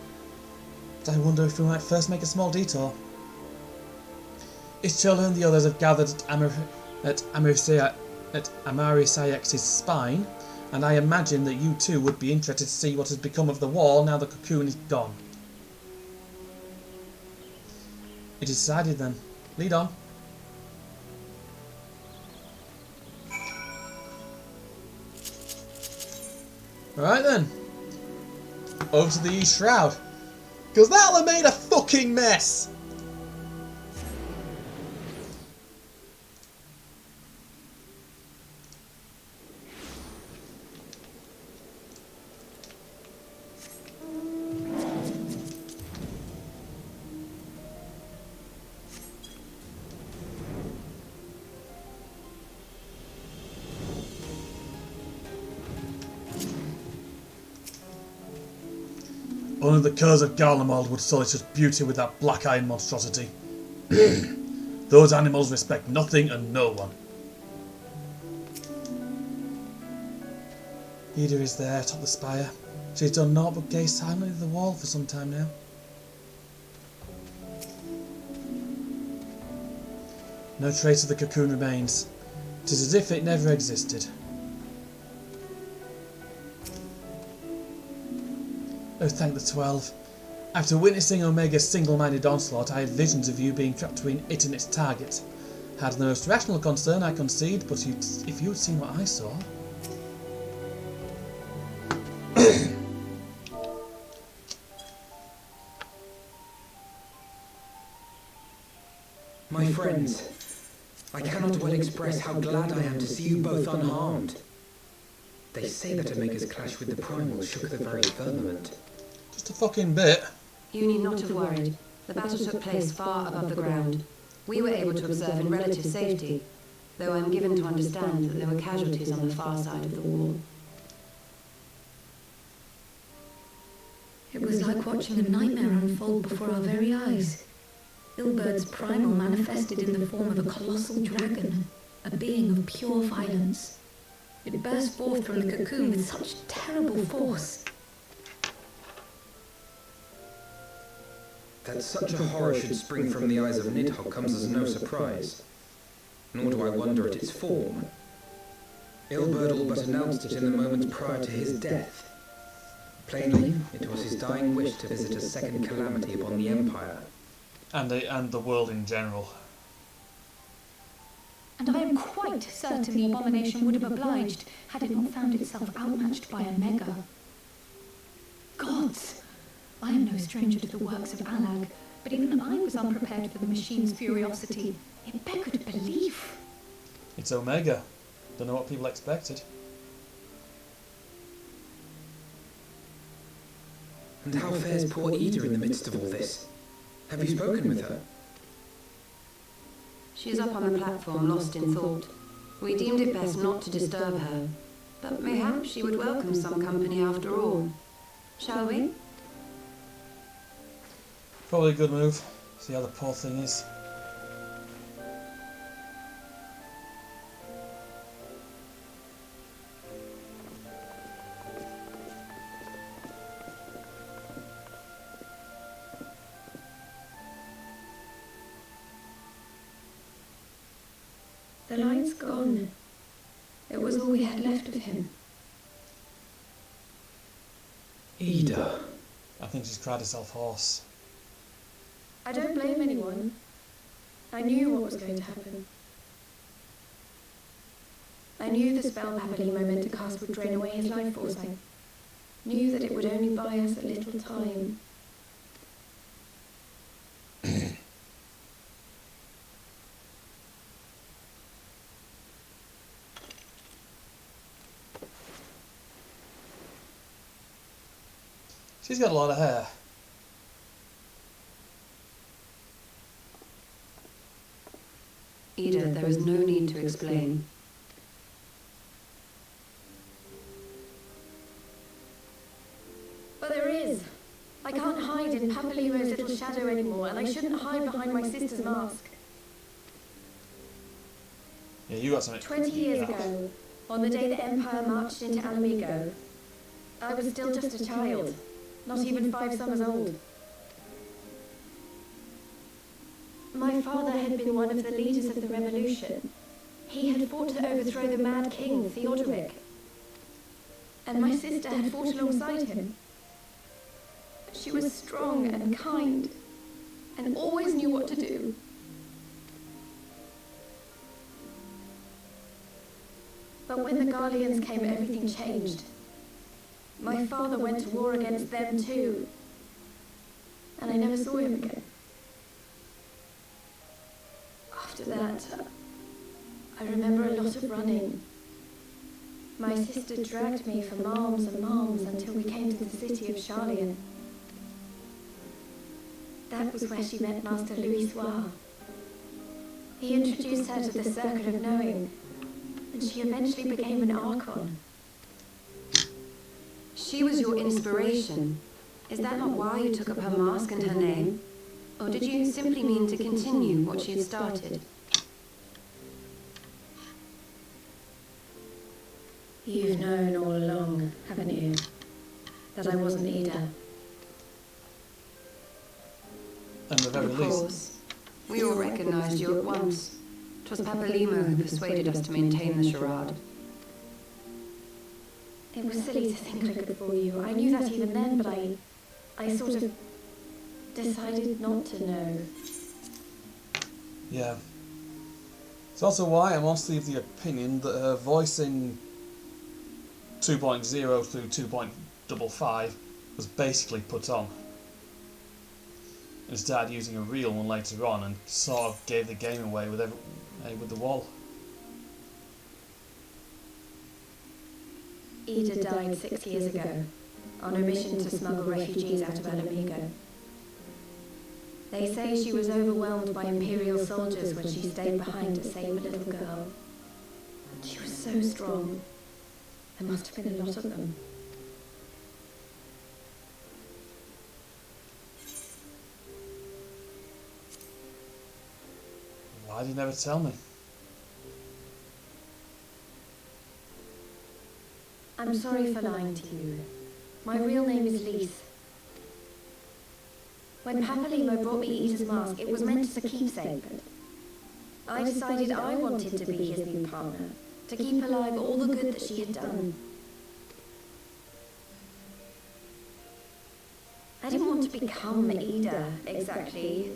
but I wonder if we might first make a small detour. Ischala and the others have gathered at Amarisayex's spine, and I imagine that you too would be interested to see what has become of the wall now the cocoon is gone. It is decided then. Lead on. Alright then. Over to the East Shroud. Because that'll have made a fucking mess! Only the curs of Garlemald would sully such beauty with that black iron monstrosity. Those animals respect nothing and no one. Ida is there atop the spire. She's done naught but gaze silently at the wall for some time now. No trace of the cocoon remains. It is as if it never existed. Oh, thank the 12. After witnessing Omega's single-minded onslaught, I had visions of you being trapped between it and its target. Had the most rational concern, I concede, but if you'd seen what I saw... My friends, I cannot well express how glad I am to see you both unharmed. They say that Omega's clash with the Primal shook the very firmament. Just a fucking bit. You need not have worried. The battle took place far above the ground. We were able to observe in relative safety, though I am given to understand that there were casualties on the far side of the wall. It was like watching a nightmare unfold before our very eyes. Ilbert's primal manifested in the form of a colossal dragon, a being of pure violence. It burst forth from the cocoon with such terrible force. That such a horror should spring from the eyes of Nidhogg comes as no surprise. Nor do I wonder at its form. Ilberd all but announced it in the moments prior to his death. Plainly, it was his dying wish to visit a second calamity upon the Empire. And the world in general. And I am quite certain the abomination would have obliged had it not found itself outmatched by Omega. Gods! I am no stranger to the works of Alag, but even I was unprepared for the machine's furiosity. It beggared belief. It's Omega. Don't know what people expected. And how fares poor Ida in the midst of all this? Have you spoken with her? She is up on the platform, lost in thought. We deemed it best not to disturb her, but mayhap she would welcome some company after all. Shall we? Probably a good move. See how the poor thing is. The light's gone. It was all we had left of him. Ida. I think she's cried herself hoarse. I don't blame anyone. I knew what was going to happen. I knew the spell Papalimo meant to cast would drain away his life force. I knew that it would only buy us a little time. She's got a lot of hair. Ida, there is no need to explain. But there is. I can't hide in Papalimo's little shadow anymore, and I shouldn't hide behind my sister's mask. Yeah, you got something. 20 years ago, on the day the Empire marched into Alamigo, I was still just a child, not even 5 summers old. My father had been one of the leaders of the revolution. He had fought to overthrow the mad king, Theodoric. And my sister had fought alongside him. She was strong and kind, and always knew what to do. But when the Garleans came, everything changed. My father went to war against them too, and I never saw him again. After that, I remember a lot of running. My sister dragged me for miles and miles until we came to the city of Charlian. That was where she met Master Louis Soir. He introduced her to the Circle of Knowing, and she eventually became an Archon. She was your inspiration. Is that not why you took up her mask and her name? Or did you simply mean to continue what she had started? You've known all along, haven't you, that I wasn't Ida. And the very Of least. course. We all recognised you at once. 'Twas Papalimo who persuaded us to maintain the charade. It was silly to think I could fool you. I knew that even then, but I sort of decided not to know. Yeah. It's also why I'm mostly of the opinion that her voice in 2.0 through 2.55 was basically put on. And started using a real one later on and sort of gave the game away with the wall. Ida died 6 years ago, on a mission to smuggle refugees out of Alamigo. They say she was overwhelmed by Imperial soldiers when she stayed behind to save a little girl. She was so strong. There must have been a lot of them. Why did you never tell me? I'm sorry for lying to you. My real name is Lise. When Papalimo brought me Eater's mask, it was meant as a keepsake, but I decided I wanted to be his new partner, to keep alive all the good that she had done. I didn't want to become Ida, exactly.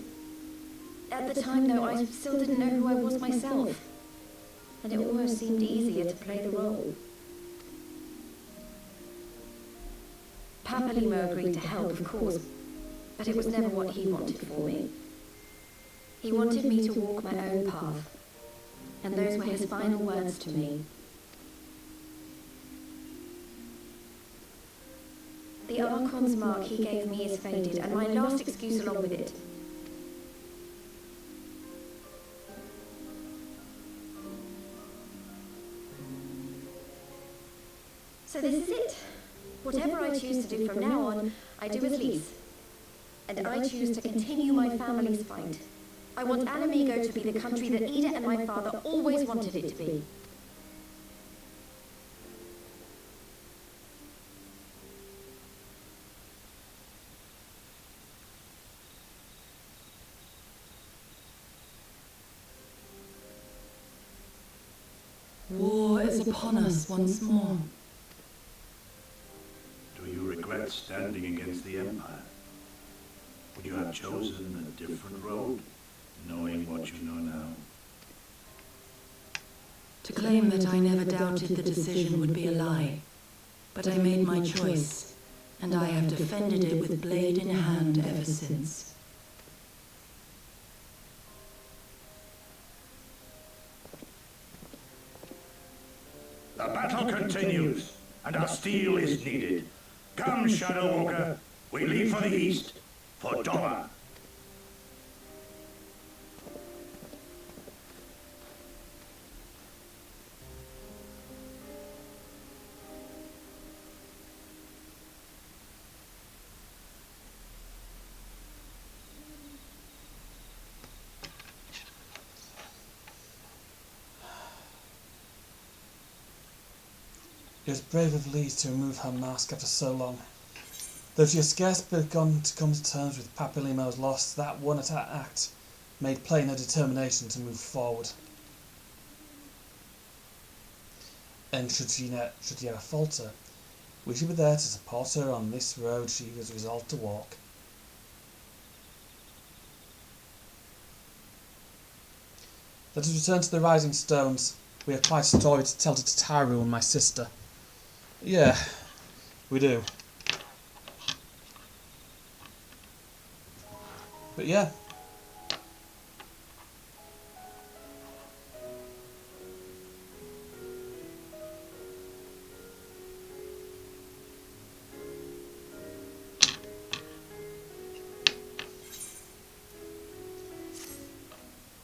At the time, though, I still didn't know who I was myself, and it almost seemed easier to play the role. Papalimo agreed to help, of course, but it was never what he wanted for me. He wanted me to walk my own path, and those were his final words to me. The Archon's mark he gave me is faded, and my last excuse along with it. So this is it. Whatever I choose to do from now on, I do as Lise. And I choose to continue my family's fight. I want Alamigo to be the country that Ida and my father always wanted it to be. War is upon us once more. Do you regret standing against the Empire? Would you have chosen a different road, knowing what you know now? To claim that I never doubted the decision would be a lie. But I made my choice, and I have defended it with blade in hand ever since. The battle continues, and our steel is needed. Come, Shadow Walker, we leave for the east, for Doma. It was brave of Lise to remove her mask after so long. Though she had scarce begun to come to terms with Papalimo's loss, that one act made plain her determination to move forward. And should she ever falter, we should be there to support her on this road she was resolved to walk. Let us return to the Rising Stones. We have quite a story to tell to Tataru and my sister. Yeah, we do. But yeah.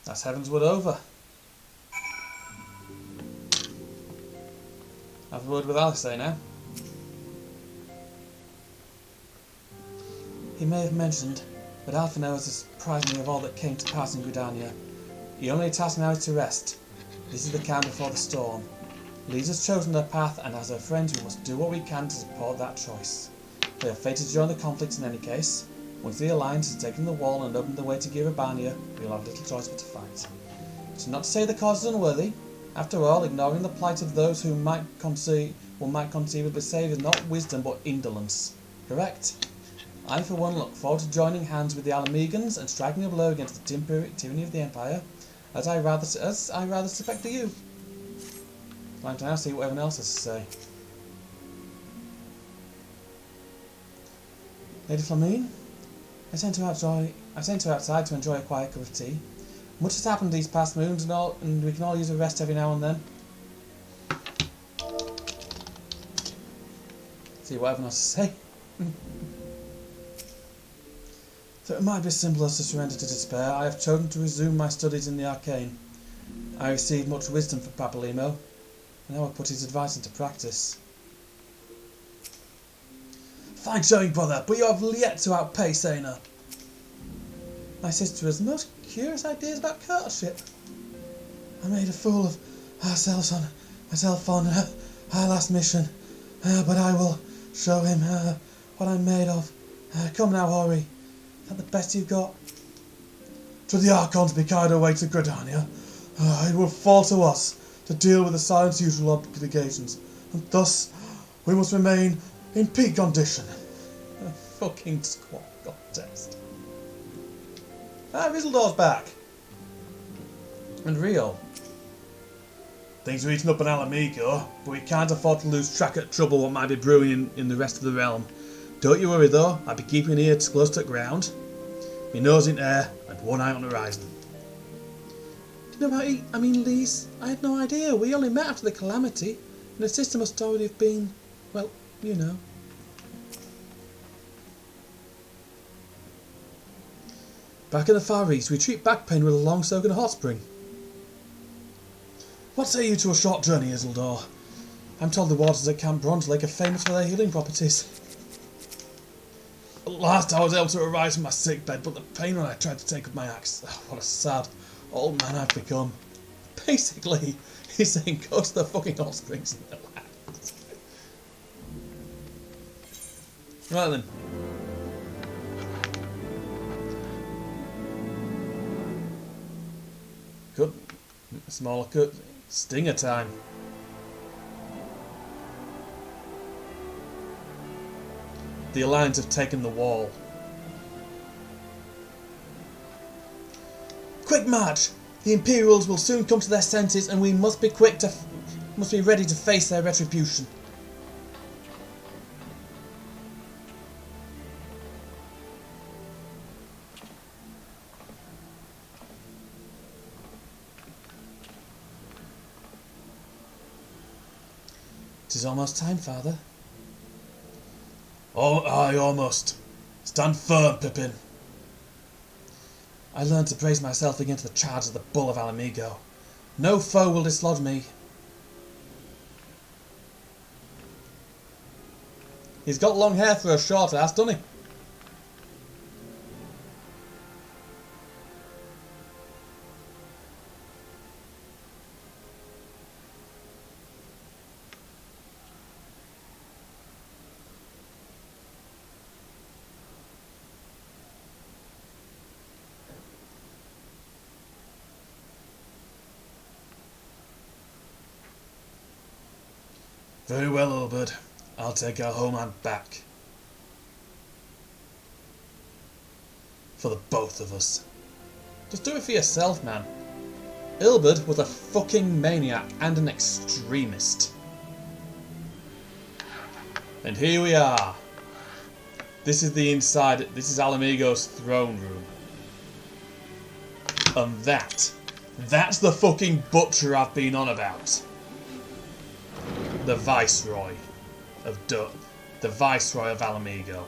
That's Heavensward over. Have a word with Alistair now. He may have mentioned, but Alphinaud has surprised me of all that came to pass in Gridania. The only task now is to rest. This is the calm before the storm. Lise has chosen her path, and as her friends we must do what we can to support that choice. We are fated to join the conflict in any case. Once the Alliance has taken the wall and opened the way to Giribania, we will have little choice but to fight. It's not to say the cause is unworthy. After all, ignoring the plight of those who might conceivably say is not wisdom but indolence. Correct? I for one look forward to joining hands with the Alamegans and striking a blow against the tyranny of the Empire, as I rather suspect you. Time to now see what everyone else has to say. Lady Flamine, I sent her outside to enjoy a quiet cup of tea. Much has happened these past moons and we can all use a rest every now and then. See what everyone has to say. So it might be as simple as to surrender to despair. I have chosen to resume my studies in the arcane. I received much wisdom from Papalimo, and now I put his advice into practice. Fine showing, brother, but you have yet to outpace Aina. My sister has most curious ideas about courtship. I made a fool of myself on her last mission, but I will show him what I'm made of. Come now, Hori. Is that the best you've got? Should the Archons be carried away to Gridania, it will fall to us to deal with the Silent's usual obligations, and thus we must remain in peak condition. A fucking squat contest. Risseldor's back. And Rio. Things are eating up in Alamigo, but we can't afford to lose track of trouble what might be brewing in the rest of the realm. Don't you worry though, I'll be keeping ears close to the ground, my nose in air and one eye on the horizon. Do you know about Lise? I had no idea. We only met after the calamity, and the system must already have been, well, you know. Back in the Far East, we treat back pain with a long soak in a hot spring. What say you to a short journey, Isildur? I'm told the waters at Camp Bronze Lake are famous for their healing properties. At last I was able to arise from my sick bed, but the pain when I tried to take up my axe. Oh, what a sad old man I've become. Basically, he's saying go to the fucking hot springs in the land. Right then. Good. Smaller cut. Stinger time. The Alliance have taken the wall. Quick march! The Imperials will soon come to their senses, and we must be ready to face their retribution. It is almost time, Father. Oh, aye, almost. Stand firm, Pippin. I learned to brace myself against the charge of the Bull of Alamigo. No foe will dislodge me. He's got long hair for a short ass, doesn't he? Very well, Ulbert. I'll take our homeland back. For the both of us. Just do it for yourself, man. Ilbert was a fucking maniac and an extremist. And here we are. This is the inside. This is Alamigo's throne room. And that's the fucking butcher I've been on about. The Viceroy of the Viceroy of Alamigo.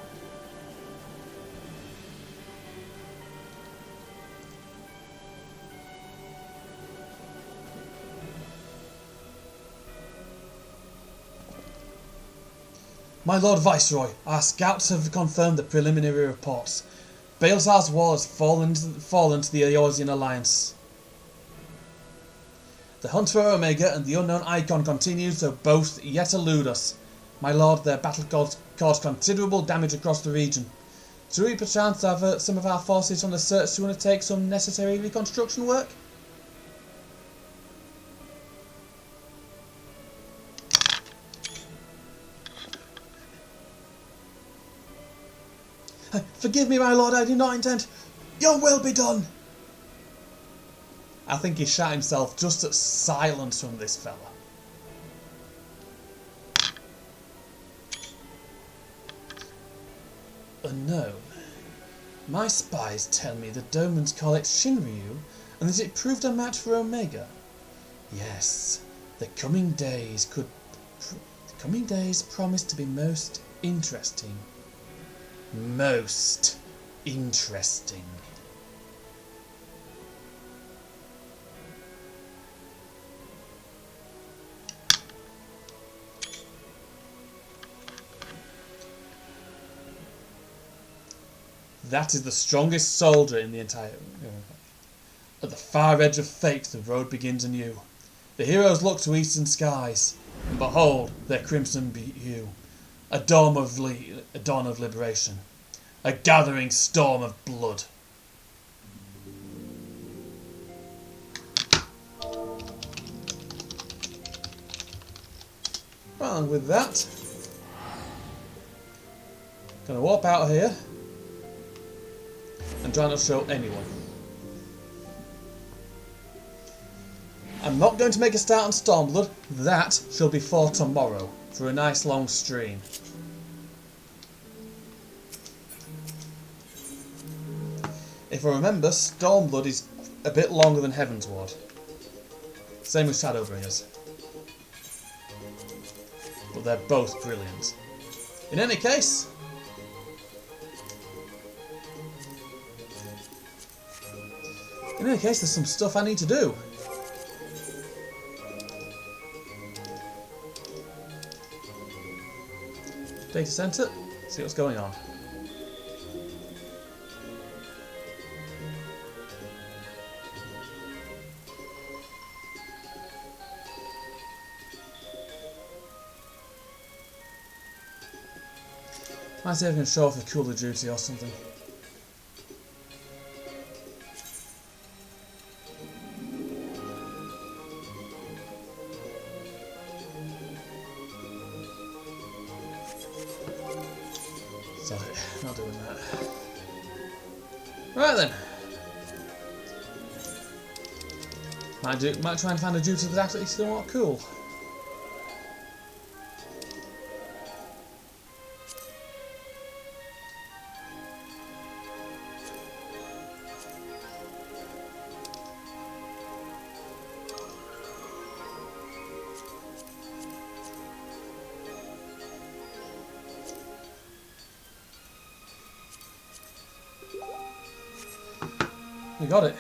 My Lord Viceroy, our scouts have confirmed the preliminary reports. Baelsar's wall has fallen to the Eorzean Alliance. The hunt for Omega and the unknown icon continues, though both yet elude us. My lord, their battle caused considerable damage across the region. Do we perchance have some of our forces on the search to undertake some necessary reconstruction work? Forgive me, my lord, I do not intend. Your will be done! I think he shot himself just at silence from this fella. Unknown. My spies tell me the Domans call it Shinryu, and that it proved a match for Omega. Yes, the coming days promise to be most interesting. Most interesting. That is the strongest soldier in the entire... At the far edge of fate, the road begins anew. The heroes look to eastern skies, and behold their crimson hue, a dawn of liberation. A gathering storm of blood. Well, and with that, gonna warp out of here and try not to show anyone. I'm not going to make a start on Stormblood. That shall be for tomorrow, for a nice long stream. If I remember, Stormblood is a bit longer than Heavensward. Same with Shadowbringers. But they're both brilliant. In any case, there's some stuff I need to do. Data center, see what's going on. Might see if I can show off a cooler duty or something. Sorry, not doing that. Right then. Might try and find a duty that's actually still not cool. We got it.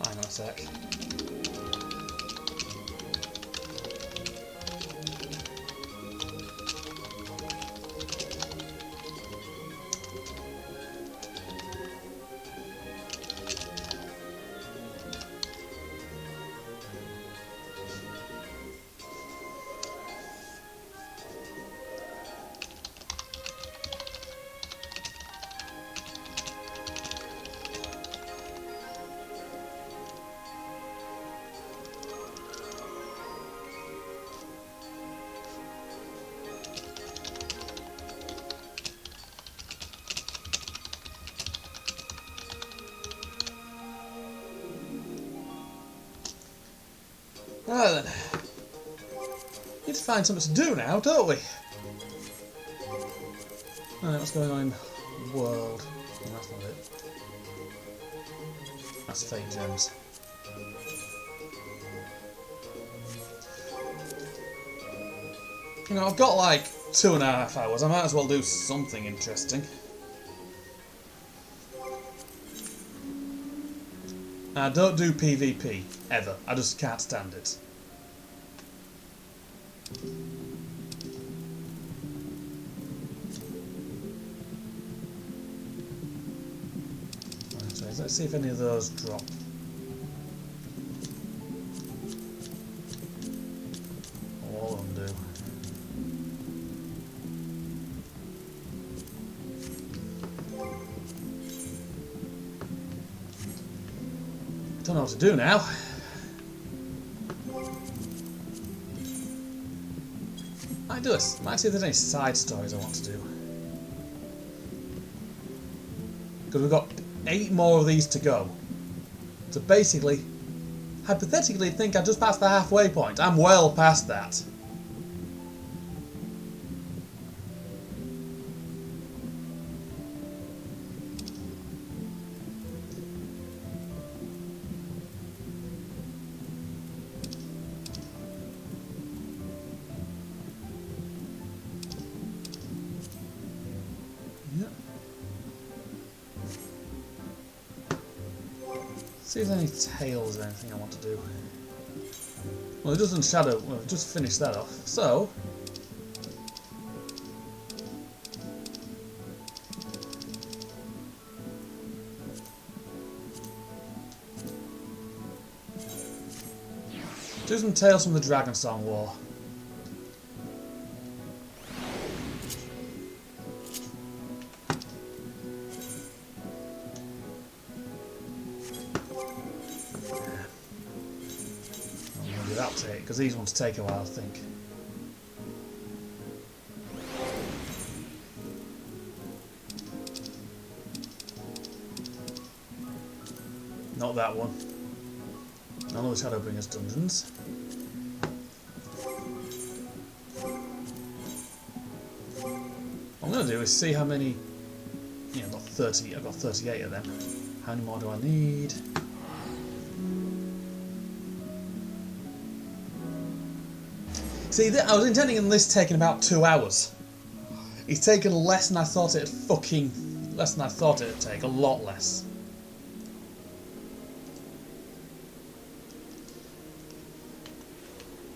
Hang on a sec. Right then. Need to find something to do now, don't we? Alright, what's going on in the world? Oh, that's not it. That's fake gems. You know, I've got like 2.5 hours. I might as well do something interesting. I don't do PvP, ever. I just can't stand it. Right, let's see if any of those drop. All of them do. Don't know what to do now. Might do this. Might see if there's any side stories I want to do. Because we've got 8 more of these to go. So basically, hypothetically, think I just passed the halfway point. I'm well past that. See if there's any tails or anything I want to do. Well, it doesn't shadow. Well, I've just finished that off. So. Do some tales from the Dragon Song War. Because these ones take a while, I think. Not that one. None of the Shadowbringers dungeons. What I'm going to do is see how many. Yeah, I've got 30. I've got 38 of them. How many more do I need? See, I was intending on this taking about 2 hours. It's taken less than I thought it'd take. A lot less.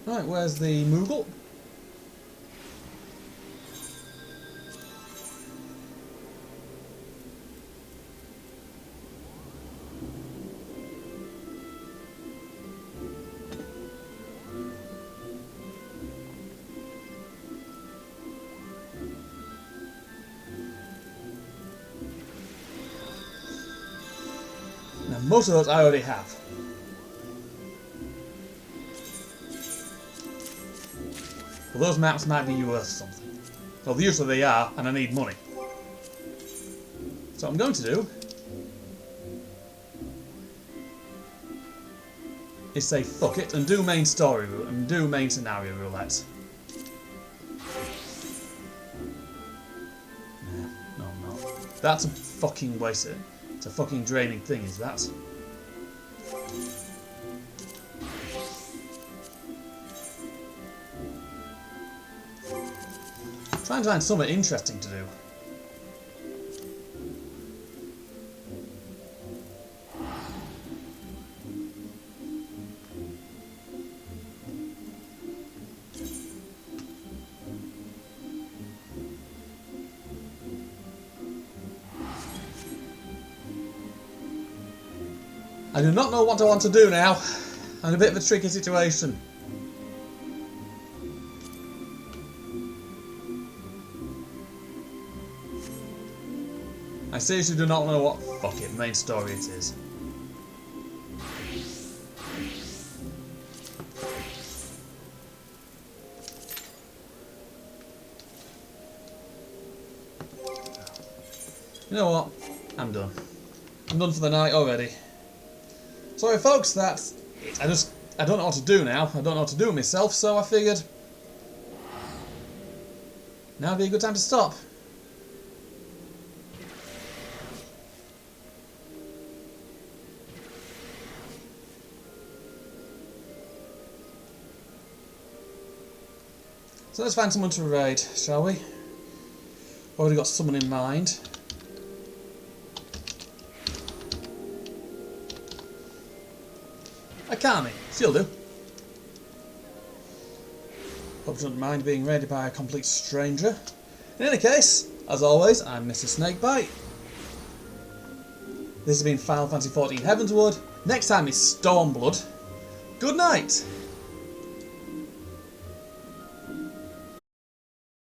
Right, where's the Moogle? Now, most of those I already have. Well, those maps might be worth something. Well, usually they are, and I need money. So what I'm going to do is say fuck it and do main story route and do main scenario roulette. No, I'm not. That's a fucking waste. It's a fucking draining thing, is that? Trying to find something interesting to do. I do not know what I want to do now. I'm in a bit of a tricky situation. I seriously do not know what fuck it main story it is. You know what? I'm done. I'm done for the night already. Sorry folks, that's it. I don't know what to do now. I don't know what to do with myself, so I figured now would be a good time to stop. So let's find someone to raid, shall we? Already got someone in mind. Akami, she'll do. Hope you don't mind being raided by a complete stranger. In any case, as always, I'm Mr. Snakebite. This has been Final Fantasy XIV Heavensward. Next time is Stormblood. Good night!